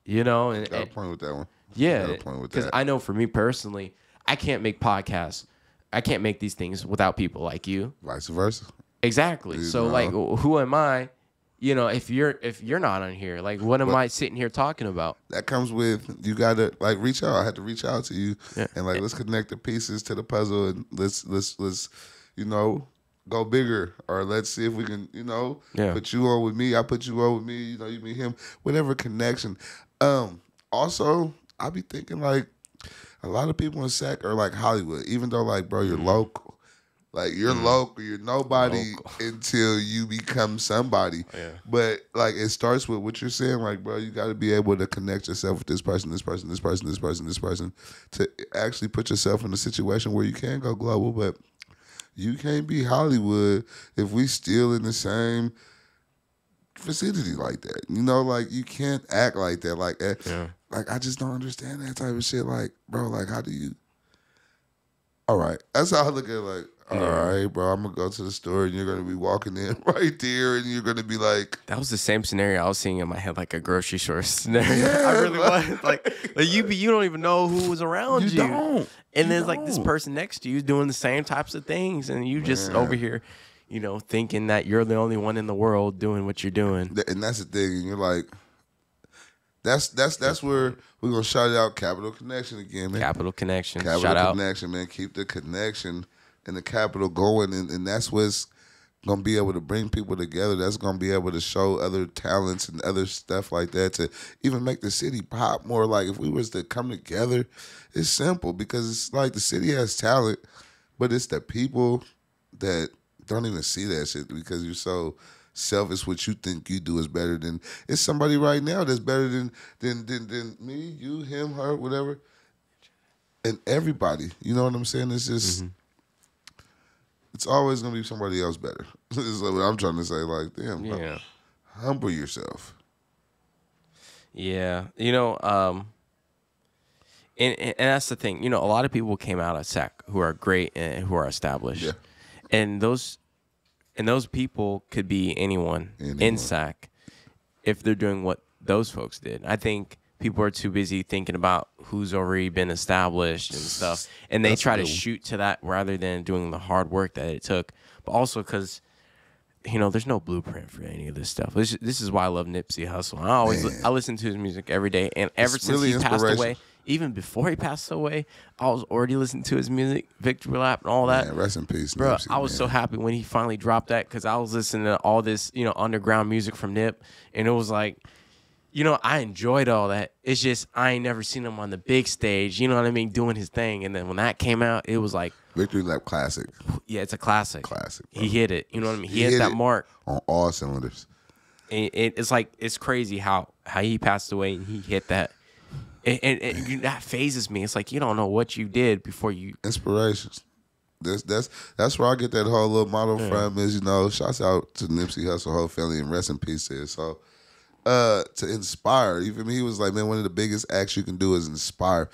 A: you know? And,
B: got a point with that one.
A: Yeah. Because I know for me personally, I can't make podcasts. I can't make these things without people like you.
B: Vice versa.
A: Exactly. So, like, who am I, you know, if you're not on here? Like, what am I sitting here talking about?
B: That comes with, you got to, like, reach out. I had to reach out to you. Yeah. And, like, let's connect the pieces to the puzzle, and let's you know, go bigger, or let's see if we can, you know, put you on with me. I put you on with me. You know, you meet him. Whatever connection. Also, I be thinking, like, a lot of people in SAC are like Hollywood, even though, like, bro, you're local. Like, you're local. You're nobody until you become somebody. Yeah. But, like, it starts with what you're saying. Like, bro, you got to be able to connect yourself with this person, to actually put yourself in a situation where you can go global. But you can't be Hollywood if we still in the same vicinity like that. You know, like, you can't act like that. Like, like, I just don't understand that type of shit. Like, bro, like, how do you? All right. That's how I look at it. Like, all right, bro, I'm going to go to the store, and you're going to be walking in right there, and you're going to be like.
A: That was the same scenario I was seeing in my head, like a grocery store scenario. Yeah, I really was. Like you don't even know who was around you.
B: Don't.
A: And then like this person next to you is doing the same types of things, and you just over here, you know, thinking that you're the only one in the world doing what you're doing.
B: And that's the thing, and you're like, that's where we're gonna shout out Capital Connection again, man.
A: Capital Connection,
B: Capital Connection, man. Keep the connection and the capital going, and that's what's gonna be able to bring people together. That's gonna be able to show other talents and other stuff like that, to even make the city pop more. Like, if we was to come together, it's simple, because it's like the city has talent, but it's the people that don't even see that shit, because you're so selfish. What you think you do is better than, it's somebody right now that's better than me, you, him, her, whatever, and everybody. You know what I'm saying? It's just it's always gonna be somebody else better. Is what I'm trying to say. Like, damn, humble yourself.
A: Yeah, you know, and that's the thing. You know, a lot of people came out of SAC who are great and who are established, and those people could be anyone in SAC if they're doing what those folks did. I think people are too busy thinking about who's already been established and stuff, and they try to shoot to that rather than doing the hard work that it took. But also because, you know, there's no blueprint for any of this stuff. This is why I love Nipsey Hussle. I listen to his music every day, and ever since he passed away, even before he passed away, I was already listening to his music, Victory Lap and all that.
B: Man, rest in peace,
A: bro.
B: Nipsey,
A: I was so happy when he finally dropped that, because I was listening to all this, you know, underground music from Nip, and it was like, you know, I enjoyed all that. It's just I ain't never seen him on the big stage, you know what I mean, doing his thing. And then when that came out, it was like,
B: Victory Lap classic.
A: Yeah, it's a classic.
B: Classic.
A: Bro. He hit it. You know what I mean? He hit that mark
B: on all cylinders.
A: And it's like, it's crazy how he passed away and he hit that. And that phases me. It's like, you don't know what you did before you.
B: Inspirations. That's where I get that whole little motto from. Is, you know, shouts out to Nipsey Hussle whole family, and rest in peace to it. So, to inspire. You feel me? He was like, man, one of the biggest acts you can do is inspire.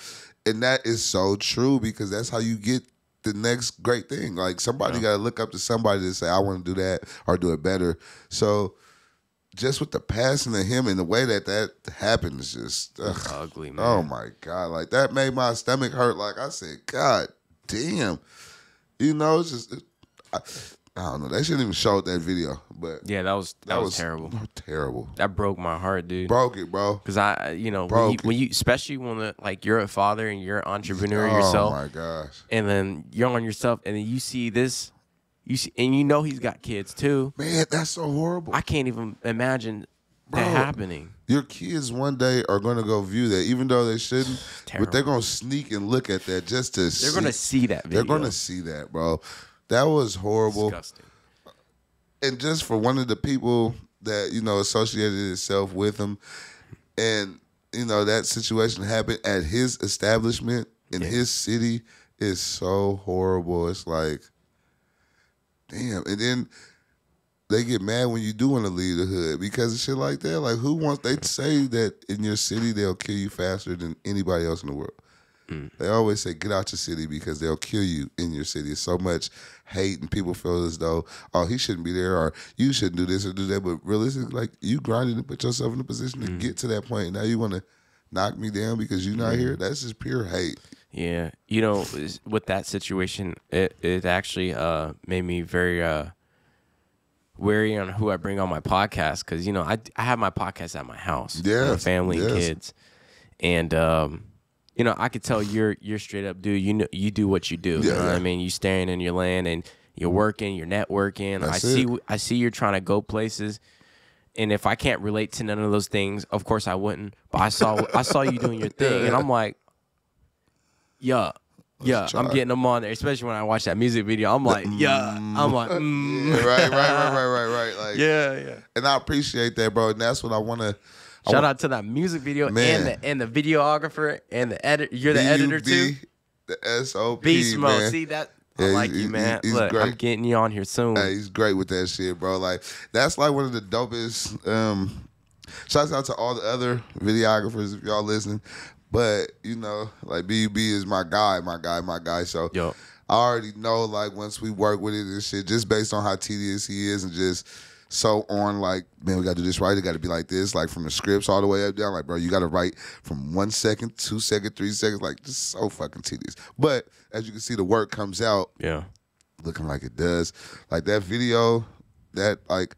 B: And that is so true, because that's how you get the next great thing. Like, somebody got to look up to somebody to say, I want to do that or do it better. So, just with the passing of him and the way that happened is just
A: ugly, man.
B: Oh my God. Like, that made my stomach hurt. Like, I said, God damn. You know, it's just, I don't know. They shouldn't even show that video, but
A: Yeah, that was terrible.
B: Terrible.
A: That broke my heart, dude.
B: Broke it, bro.
A: Because when you especially when like you're a father and you're an entrepreneur yourself.
B: Oh my gosh.
A: And then you're on yourself, and then you see this, and he's got kids too.
B: Man, that's so horrible.
A: I can't even imagine that happening.
B: Your kids one day are gonna go view that, even though they shouldn't.
A: Terrible.
B: But they're gonna sneak and look at that just to.
A: They're gonna see that video.
B: They're gonna see that, bro. That was horrible.
A: Disgusting.
B: And just for one of the people that associated itself with him, and that situation happened at his establishment in his city is so horrible. It's like, damn. And then they get mad when you do want to leave the hood because of shit like that. Like, they say that in your city they'll kill you faster than anybody else in the world. They always say, get out your city because they'll kill you in your city. It's so much hate and people feel as though, oh, he shouldn't be there or you shouldn't do this or do that. But realistically, like, you grinded and put yourself in a position to get to that point. Now you want to knock me down because you're not here? That's just pure hate.
A: Yeah. With that situation, it actually made me very wary on who I bring on my podcast because, I have my podcast at my house.
B: Yeah.
A: Family and kids. And, I could tell you're straight up, dude. You do what you do. You know what I mean? You staying in your lane and you're working, you're networking. I see you're trying to go places, and if I can't relate to none of those things, of course I wouldn't. But I saw you doing your thing, and I'm like, I'm getting them on there. Especially when I watch that music video, I'm like,
B: Yeah, right. Like,
A: yeah.
B: And I appreciate that, bro. And that's what I want to.
A: Shout out to that music video and the videographer and the editor. You're the editor too.
B: The SOP.
A: Beast mode.
B: Man.
A: See that? I like you, man. Look,
B: great.
A: I'm getting you on here soon.
B: Hey, he's great with that shit, bro. Like, that's like one of the dopest. Shouts out to all the other videographers if y'all listening. But like BB is my guy. So I already know, like, once we work with it and shit, just based on how tedious he is and just. So on, like, man, we got to do this right. It got to be like this, like from the scripts all the way up down. Like, bro, you got to write from 1 second, 2 seconds, 3 seconds. Like, just so fucking tedious. But as you can see, the work comes out looking like it does. Like, that video, that, like,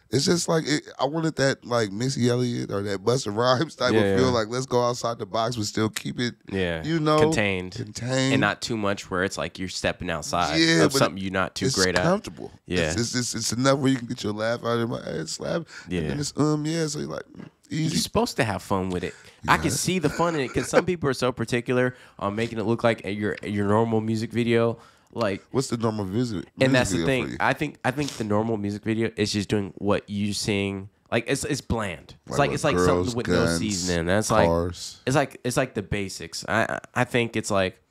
B: it's just like, I wanted that, like, Missy Elliott or that Busta Rhymes type of feel. Like, let's go outside the box but still keep it,
A: contained. And not too much where it's like you're stepping outside of something you're not too great at.
B: It's comfortable.
A: Yeah.
B: It's enough where you can get your laugh out of my head slap.
A: Yeah.
B: And then it's, so you're like, easy.
A: You're supposed to have fun with it. I can see the fun in it because some people are so particular on making it look like your normal music video. Like,
B: what's the normal music?
A: And that's the thing. I think the normal music video is just doing what you sing. Like, it's bland. It's like
B: girls,
A: something with
B: guns,
A: no seasoning. That's
B: cars.
A: It's like the basics. I think it's like,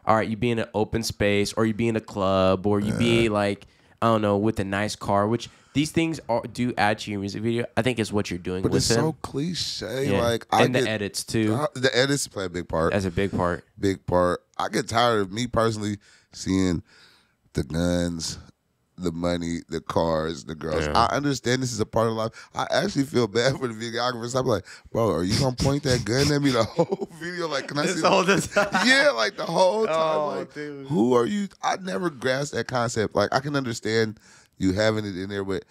A: all right, you be in an open space or you be in a club or you be like, I don't know, with a nice car, which these things do add to your music video. I think is what you're doing with it. But
B: it's so cliche.
A: Yeah.
B: Like,
A: the edits too.
B: The edits play a big part.
A: That's a big part.
B: Big part. I get tired of me personally seeing the guns, the money, the cars, the girls.
A: Yeah.
B: I understand this is a part of life. I actually feel bad for the videographers. I'm like, bro, are you gonna point that gun at me the whole video? Like, can I see
A: all this?
B: Yeah, like the whole time.
A: Oh,
B: like,
A: dude.
B: Who are you? I never grasped that concept. Like, I can understand you having it in there, but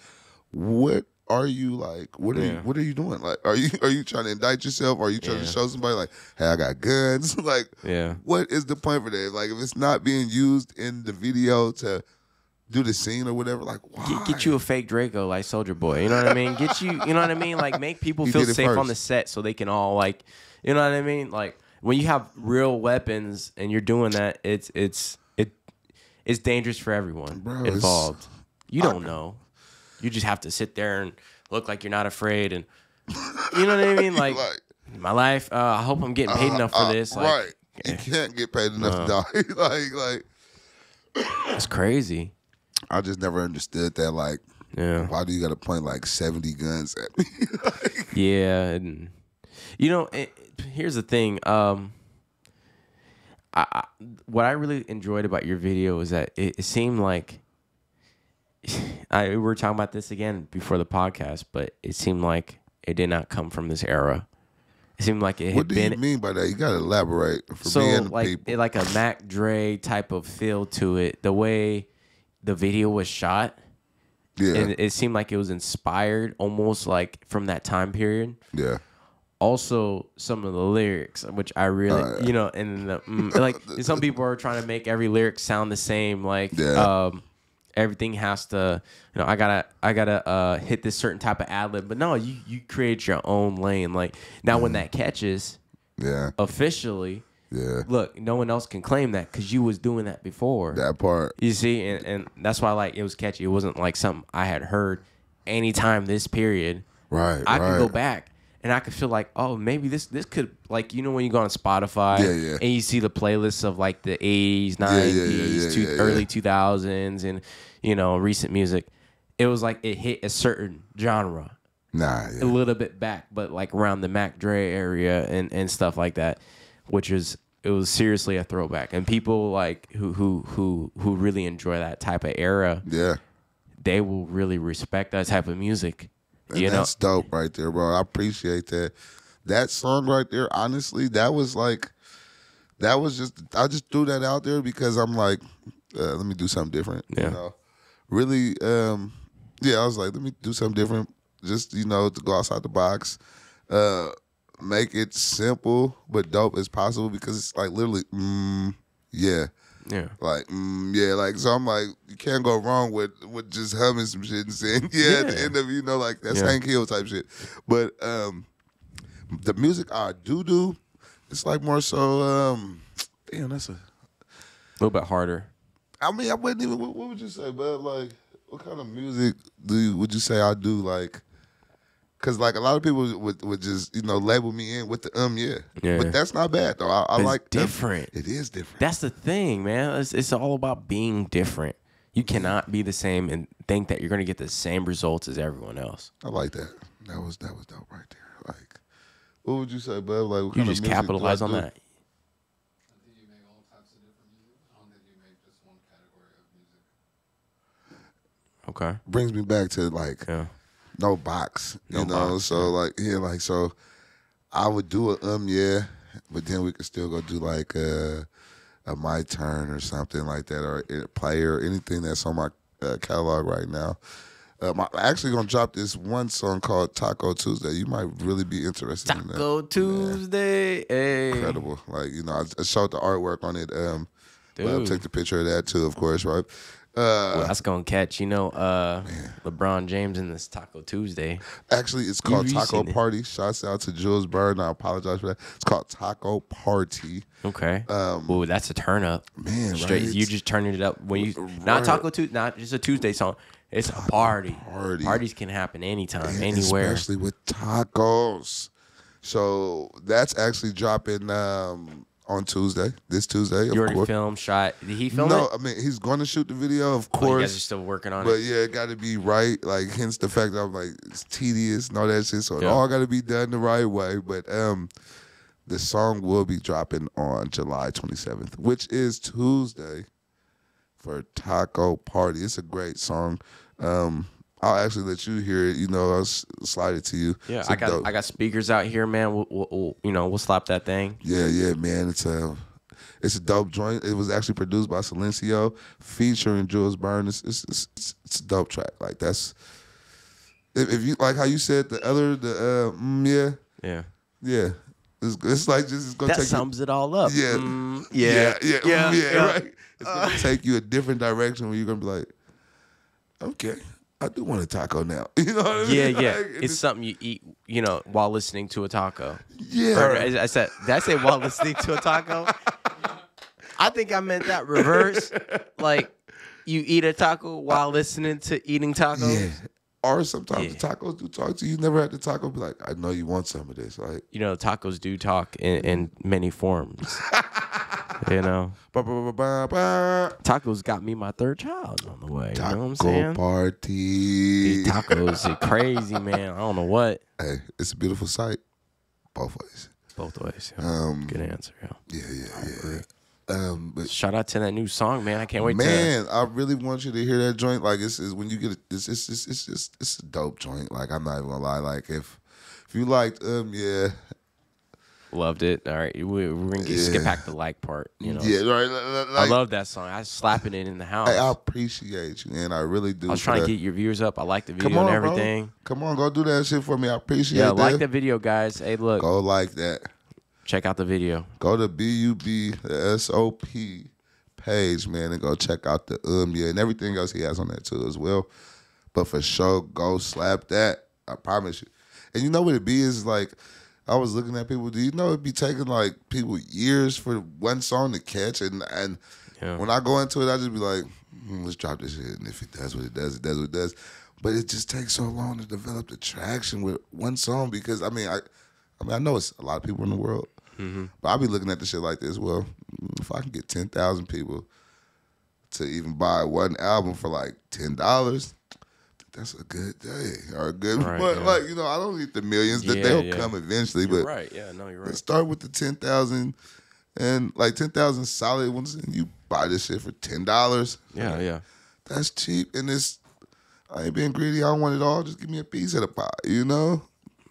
B: what are you like? What are you doing? Like, are you trying to indict yourself? Or are you trying to show somebody like, hey, I got guns? Like, what is the point for that? Like, if it's not being used in the video to do the scene or whatever, like, why?
A: Get you a fake Draco like Soldier Boy. You know what I mean? Get you know what I mean? Like, make people feel safe on the set so they can all, like, you know what I mean? Like, when you have real weapons and you're doing that, it's dangerous for everyone involved. You don't know. You just have to sit there and look like you're not afraid, and you know what I mean. Like my life. I hope I'm getting paid enough for this. Like,
B: right? You can't get paid enough to die. like
A: that's crazy.
B: I just never understood that. Like, why do you got to point like 70 guns at me?
A: Yeah, and here's the thing. What I really enjoyed about your video is that it seemed like. We were talking about this again before the podcast, but it seemed like it did not come from this era. It seemed like it had been.
B: What do you mean by that? You got to elaborate for me and the people.
A: Like a Mac Dre type of feel to it. The way the video was shot.
B: Yeah.
A: And it seemed like it was inspired almost like from that time period.
B: Yeah.
A: Also, some of the lyrics, which I really, you know, and like some people are trying to make every lyric sound the same. Like, everything has to, you know, I gotta hit this certain type of ad lib. But no, you create your own lane. Like now, when that catches, officially.
B: Yeah.
A: Look, no one else can claim that because you was doing that before.
B: That part.
A: You see, and that's why like it was catchy. It wasn't like something I had heard anytime this period.
B: Right.
A: I could go back and I could feel like, oh, maybe this could, like, you know, when you go on Spotify and you see the playlists of like the 80s, 90s, early 2000s, and you know, recent music. It was like it hit a certain genre. A little bit back, but like around the Mac Dre area and stuff like that. It was seriously a throwback, and people like who really enjoy that type of era, they will really respect that type of music.
B: And that's dope right there, bro. I appreciate that. That song right there, honestly, I just threw that out there because I'm like, let me do something different. You know, really, I was like, let me do something different. Just, you know, to go outside the box. Make it simple but dope as possible because it's like literally, like, so I'm like, you can't go wrong with just humming some shit and saying at the end of, you know, like that's Hank Hill type shit. But the music I do, it's like more so, damn, that's a
A: little bit harder.
B: I mean, I wouldn't even. What would you say, bud? Like, what kind of music would you say I do? Like. Because, like, a lot of people would just, you know, label me in with the But that's not bad, though. I like
A: different.
B: It is different.
A: That's the thing, man. It's all about being different. You cannot be the same and think that you're going to get the same results as everyone else.
B: I like that. That was dope right there. Like, what would you say, bud? Like, what
A: you
B: kind
A: just
B: of music
A: capitalize on that.
C: I think you make all types of different music. I don't think you make just one category of music.
A: Okay.
B: Brings me back to, like... No box, you know. So like, so I would do a but then we could still go do like a My Turn or something like that, or a player, anything that's on my catalog right now. I'm actually gonna drop this one song called Taco Tuesday. You might really be interested in that.
A: Taco Tuesday, hey.
B: Incredible. Like, you know, I showed the artwork on it. Took the picture of that too, of course, right?
A: Well, that's gonna catch, you know, LeBron James in this Taco Tuesday.
B: Actually, it's called Taco Party. Shouts out to Jules Bird, and I apologize for that. It's called Taco Party.
A: Okay. Ooh, that's a turn up.
B: Man,
A: straight.
B: Right?
A: You just turning it up when you not Taco Tuesday, not just a Tuesday song. It's a party. Parties can happen anytime, anywhere,
B: especially with tacos. So that's actually dropping on Tuesday, this Tuesday.
A: You already filmed, shot. Did he film it?
B: No, I mean, he's going to shoot the video, of course.
A: You guys are still working on it.
B: But yeah, it got to be right. Like, hence the fact that I'm like, it's tedious and all that shit. So it all got to be done the right way. But the song will be dropping on July 27th, which is Tuesday, for Taco Party. It's a great song. I'll actually let you hear it. You know, I'll slide it to you.
A: Yeah, I got speakers out here, man. We'll slap that thing.
B: Yeah, man. It's a dope joint. It was actually produced by Silencio, featuring Jules Byrne. It's a dope track. Like, that's if you like how you said yeah. It's like just it's gonna
A: that
B: take
A: sums it all up.
B: Yeah, right. It's gonna take you a different direction where you're gonna be like, okay, I do want a taco now. You know what I mean?
A: Yeah.
B: Like,
A: it's something you eat, you know, while listening to a taco.
B: Yeah.
A: Or, did I say while listening to a taco? I think I meant that reverse. Like, you eat a taco while listening to eating tacos.
B: Yeah. Or sometimes the tacos do talk to you. You never had the taco be like, I know you want some of this. Like,
A: you know, tacos do talk in many forms. You know, tacos got me my third child on the way.
B: Taco,
A: you know what I'm saying?
B: Party.
A: These tacos are crazy, man. I don't know what.
B: Hey, it's a beautiful sight. Both ways.
A: Yeah. Good answer.
B: Yeah. But
A: shout out to that new song, man. I can't wait.
B: Man, I really want you to hear that joint. Like, it's when you get it, it's a dope joint. Like, I'm not even gonna lie. Like, if you liked
A: Loved it. All right, we're gonna skip back the like part. You know.
B: Yeah, right.
A: I love that song. I was slapping it in the house.
B: Hey, I appreciate you, and I really do.
A: I was trying to get your viewers up. I like the video
B: Come on,
A: and everything.
B: Bro. Come on, go do that shit for me. I appreciate that.
A: Like the video, guys. Hey, look.
B: Go like that.
A: Check out the video.
B: Go to BUB, the SOP page, man, and go check out the and everything else he has on there too as well. But for sure, go slap that. I promise you. And you know what it be is like, I was looking at people. Do you know it'd be taking like people years for one song to catch? And when I go into it, I just be like, let's drop this shit. And if it does what it does, it does what it does. But it just takes so long to develop the traction with one song because I know it's a lot of people in the world, but I'll be looking at the shit like this. Well, if I can get 10,000 people to even buy one album for like $10. That's a good day or a good month. Yeah. Like, I don't need the millions. That they'll come eventually.
A: You're
B: but
A: right. Yeah, no, you're right.
B: Let's start with the 10,000 and like 10,000 solid ones, and you buy this shit for $10.
A: Yeah.
B: That's cheap, and I ain't being greedy. I don't want it all. Just give me a piece of the pie.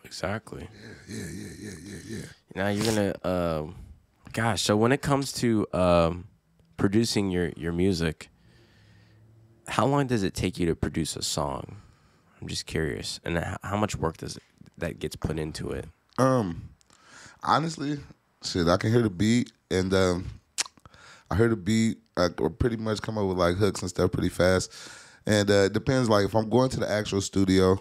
A: Exactly.
B: Yeah.
A: Now you're gonna, So when it comes to producing your music. How long does it take you to produce a song? I'm just curious. And how much work that gets put into it?
B: Honestly, shit, I can hear the beat, and I hear the beat. I pretty much come up with like hooks and stuff pretty fast. And it depends. Like if I'm going to the actual studio,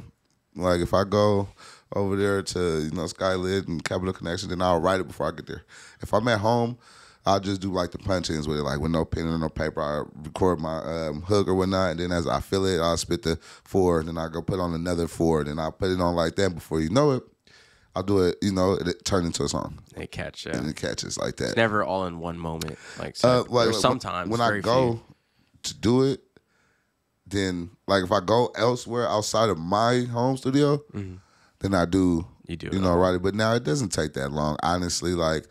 B: like if I go over there to Skylit and Capital Connection, then I'll write it before I get there. If I'm at home, I'll just do like the punch-ins with it, like with no pen and no paper. I record my hook or whatnot, and then as I feel it, I'll spit the 4, and then I go put on another 4, and then I'll put it on like that. Before you know it, I'll do it, it turns into a song.
A: It catches,
B: and it catches like that.
A: It's never all in one moment. Like sometimes
B: when I go to do it, then like if I go elsewhere outside of my home studio, then I do.
A: You do,
B: write it. But now it doesn't take that long, honestly. Like.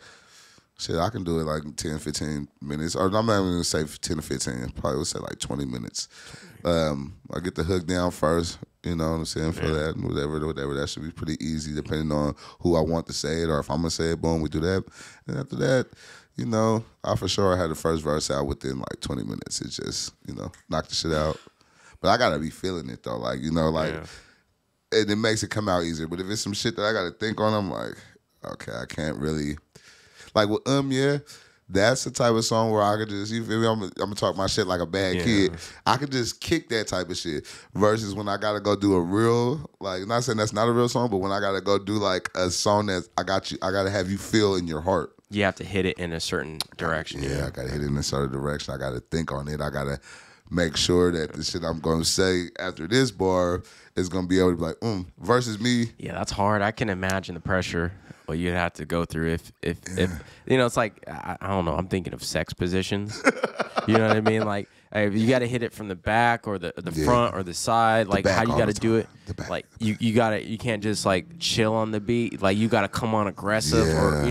B: Shit, I can do it like 10, 15 minutes. Or I'm not even going to say 10 to 15. Probably would say like 20 minutes. I get the hook down first, you know what I'm saying, for that and whatever. That should be pretty easy depending on who I want to say it or if I'm going to say it, boom, we do that. And after that, I for sure had the first verse out within like 20 minutes. It's just, knock the shit out. But I got to be feeling it though. Like, and it makes it come out easier. But if it's some shit that I got to think on, I'm like, okay, I can't really... Like with that's the type of song where I could just, you feel me? I'm gonna talk my shit like a bad kid. I could just kick that type of shit. Versus when I gotta go do a real, like, not saying that's not a real song, but when I gotta go do like a song that I gotta have you feel in your heart.
A: You have to hit it in a certain direction.
B: Yeah, I gotta hit it in a certain direction. I gotta think on it. I gotta make sure that the shit I'm gonna say after this bar is gonna be able to be like, versus me.
A: Yeah, that's hard. I can imagine the pressure. What you'd have to go through if it's like I don't know. I'm thinking of sex positions. You know what I mean? Like you got to hit it from the back or the front or the side. Like how you got to do it. Like you can't just like chill on the beat. Like you got to come on aggressive or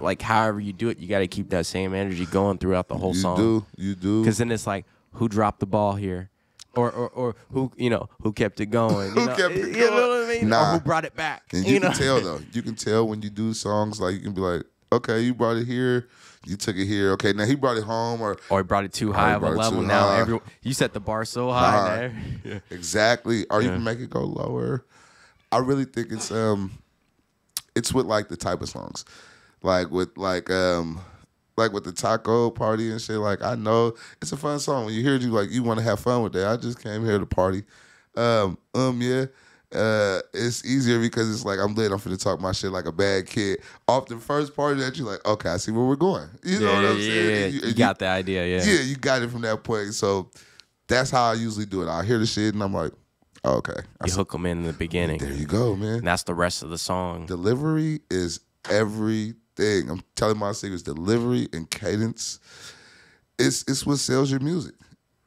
A: like however you do it. You got to keep that same energy going throughout the whole song.
B: You do.
A: Because then it's like who dropped the ball here. Or who kept it going? You know what I mean? Or who brought it back?
B: And you can tell though. You can tell when you do songs like you can be like, okay, you brought it here, you took it here. Okay, now he brought it home, or
A: he brought it too high of a level. Now you set the bar so high.
B: Exactly. Or you can make it go lower. I really think it's with like the type of songs, like with with the taco party and shit, like I know it's a fun song. When you hear it, you want to have fun with that. I just came here to party. It's easier because it's like I'm lit. I'm finna talk my shit like a bad kid. Off the first party that you're like, okay, I see where we're going. You know what I'm saying?
A: You got the idea,
B: Yeah, you got it from that point. So that's how I usually do it. I hear the shit and I'm like, oh, okay.
A: You hook them in the beginning.
B: There you go, man.
A: And that's the rest of the song.
B: Delivery is everything. I'm telling my secrets. Delivery and cadence, it's what sells your music.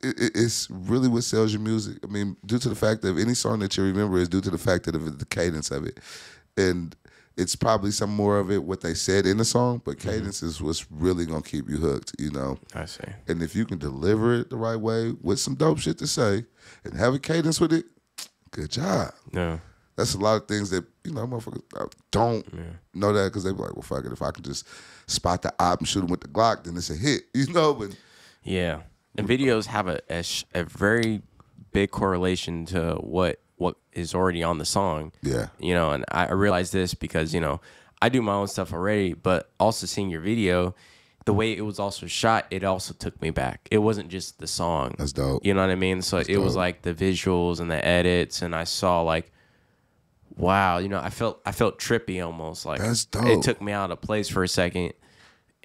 B: It's really what sells your music. I mean, due to the fact that any song that you remember is due to the fact of the cadence of it. And it's probably some more of it what they said in the song, but cadence is what's really going to keep you hooked,
A: I see.
B: And if you can deliver it the right way with some dope shit to say and have a cadence with it, good job.
A: Yeah.
B: That's a lot of things that, motherfuckers don't know that because they be like, well, fuck it. If I can just spot the op and shoot him with the Glock, then it's a hit, But
A: yeah. And videos have a very big correlation to what is already on the song.
B: Yeah.
A: And I realized this because, I do my own stuff already, but also seeing your video, the way it was also shot, it also took me back. It wasn't just the song.
B: That's dope.
A: You know what I mean? So it was like the visuals and the edits, and I saw like, wow, I felt trippy almost. Like
B: that's dope.
A: It took me out of place for a second,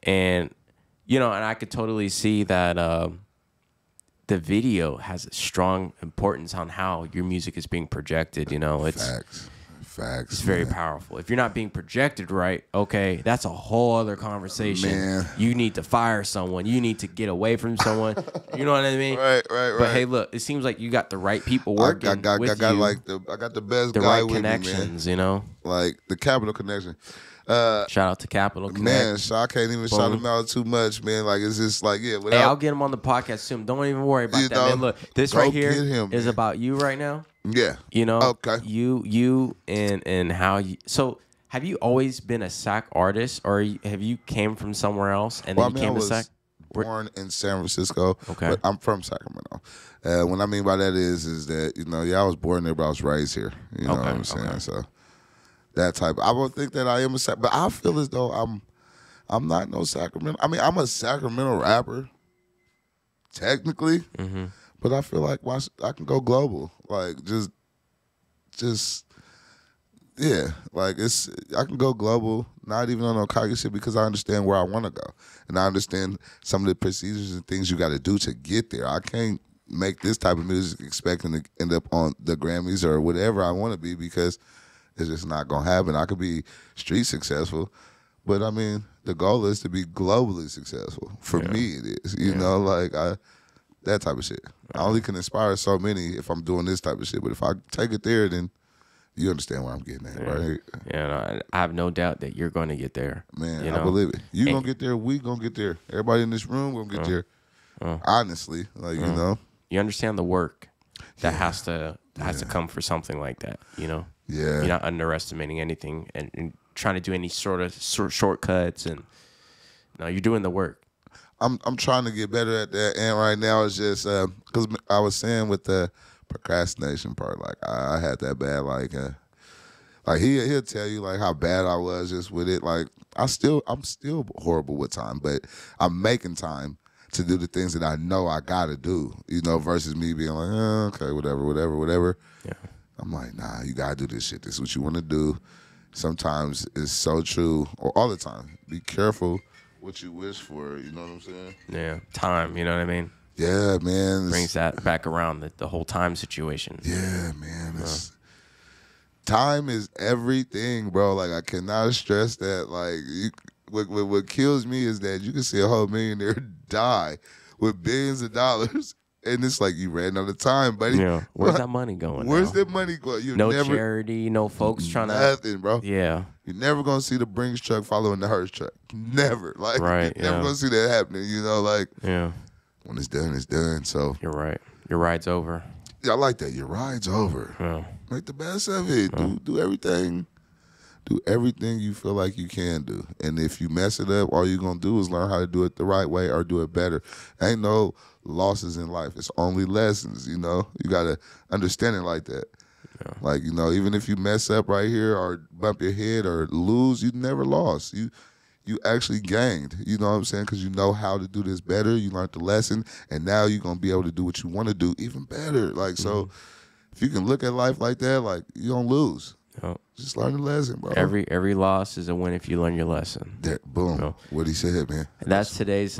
A: and and I could totally see that the video has a strong importance on how your music is being projected.
B: Facts.
A: It's very powerful. If you're not being projected right, okay, that's a whole other conversation.
B: Man.
A: You need to fire someone. You need to get away from someone. You know what I mean?
B: Right.
A: But hey, look, it seems like you got the right people working with you.
B: I got the best
A: the
B: guy
A: right
B: with
A: connections,
B: me, man. Like the Capital Connection.
A: Shout out to Capital Connect.
B: Man, I can't even shout him out too much, man. Like it's just like
A: Hey, I'll get him on the podcast soon. Don't even worry about that, man. Look, this right here is about you right now.
B: Yeah.
A: Okay. You and how you. So, have you always been a Sac artist, or have you came from somewhere else and then you came to Sac?
B: Born in San Francisco.
A: Okay.
B: But I'm from Sacramento. What I mean by that is that I was born there, but I was raised here. You know what I'm saying?
A: Okay.
B: So that type. I don't think that I am a Sac, but I feel as though I'm not no Sacramento. I mean, I'm a Sacramento rapper, technically.
A: Mm-hmm.
B: But I feel like I can go global. Like just yeah. Like I can go global, not even on no cocky shit because I understand where I want to go. And I understand some of the procedures and things you got to do to get there. I can't make this type of music expecting to end up on the Grammys or whatever I want to be because it's just not going to happen. I could be street successful, but I mean, the goal is to be globally successful. For me, it is. You know, like that type of shit. I only can inspire so many if I'm doing this type of shit. But if I take it there, then you understand where I'm getting at, right?
A: Yeah, no, I have no doubt that you're going to get there.
B: Man, I believe it. You going to get there. We going to get there. Everybody in this room going to get there. Honestly, like,
A: You understand the work that has to come for something like that,
B: Yeah.
A: You're not underestimating anything and trying to do any sort of shortcuts. And no, you're doing the work.
B: I'm trying to get better at that, and right now it's just because I was saying with the procrastination part, like I had that bad, like he'll tell you like how bad I was just with it. Like I'm still horrible with time, but I'm making time to do the things that I know I gotta do, versus me being like, okay, whatever. Yeah. I'm like, nah, you gotta do this shit. This is what you want to do. Sometimes it's so true, or all the time. Be careful what you wish for, you know what I'm saying?
A: Yeah, time, you know what I mean?
B: Yeah, man.
A: Brings that back around, the whole time situation.
B: Yeah, man. Time is everything, bro. Like, I cannot stress that. Like, what kills me is that you can see a whole millionaire die with billions of dollars, and it's like you ran out of time, buddy.
A: Yeah. Where's that money going?
B: Where's that money going?
A: No charity, no folks trying to.
B: Nothing, bro.
A: Yeah.
B: You're never gonna see the Brinks truck following the Hertz truck. Never. Like,
A: right,
B: you're never gonna see that happening. Like, when it's done, it's done. So
A: you're right. Your ride's over.
B: Yeah, I like that. Your ride's over.
A: Yeah.
B: Make the best of it. Do everything. Do everything you feel like you can do. And if you mess it up, all you're going to do is learn how to do it the right way or do it better. Ain't no losses in life. It's only lessons, You got to understand it like that. Yeah. Like, even if you mess up right here or bump your head or lose, you never lost. You actually gained. You know what I'm saying? Because you know how to do this better. You learned the lesson. And now you're going to be able to do what you want to do even better. Like, so if you can look at life like that, like, you don't lose.
A: Yep.
B: Just learn the lesson, bro.
A: Every loss is a win if you learn your lesson.
B: There, boom. What he said, man.
A: And that's today's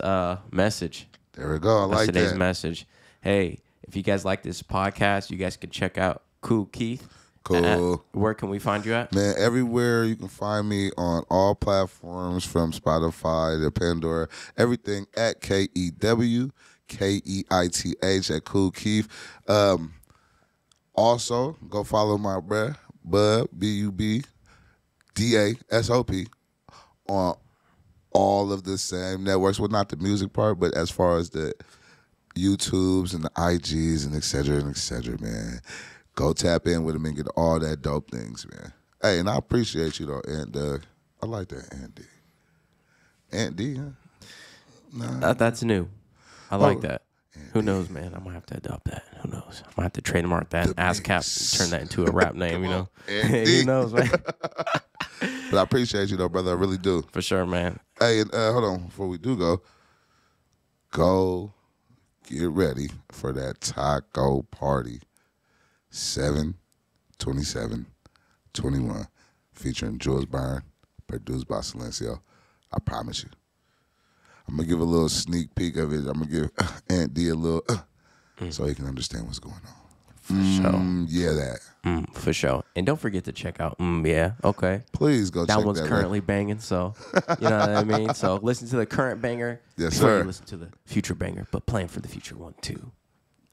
A: message.
B: There we go. I like that.
A: That's today's message. Hey, if you guys like this podcast, you guys can check out Kew Keith.
B: Cool.
A: Where can we find you at?
B: Man, everywhere you can find me on all platforms from Spotify to Pandora. Everything at KEW, KEITH at Kew Keith. Also, go follow my bruh. Bub, BUBDASOP, on all of the same networks. Well, not the music part, but as far as the YouTubes and the IGs and et cetera, man. Go tap in with him and get all that dope things, man. Hey, and I appreciate you though, Aunt Doug. I like that, Aunt D. Aunt D, huh? Nah.
A: That's new. I like that. Who knows, man? I'm gonna have to adopt that. Who knows? I might have to trademark that. ASCAP, turn that into a rap name. You know? Who knows, man?
B: But I appreciate you though, brother. I really do.
A: For sure, man.
B: Hey, and, hold on. Before we do go get ready for that taco party. 7/27/21, featuring Jules Byrne, produced by Silencio. I promise you. I'm gonna give a little sneak peek of it. I'm gonna give Aunt D a little so he can understand what's going on.
A: For sure.
B: Yeah, that.
A: For sure. And don't forget to check out Yeah, okay.
B: Please go check
A: that one's
B: that
A: currently banging, so you know what I mean? So listen to the current banger
B: yes,
A: before
B: sir.
A: you listen to the future banger, but plan for the future one too.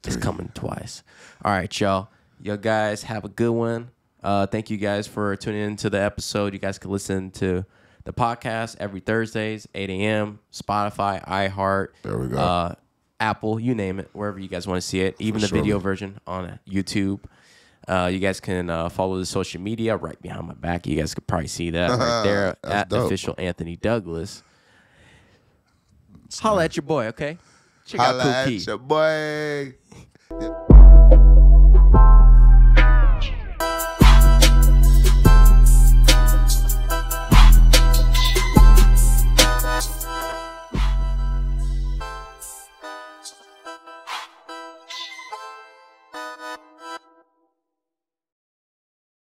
A: It's coming twice. All right, y'all. You guys have a good one. Thank you guys for tuning into the episode. You guys can listen to the podcast every Thursdays, 8 a.m., Spotify, iHeart.
B: There we go.
A: Apple, you name it, wherever you guys want to see it. Even the video version on YouTube. You guys can follow the social media right behind my back. You guys could probably see that right there at
B: dope.
A: Official Anthony Douglas. Holla at your boy, okay? Check out
B: Holla
A: Kew
B: at
A: Keith.
B: your boy. Yeah.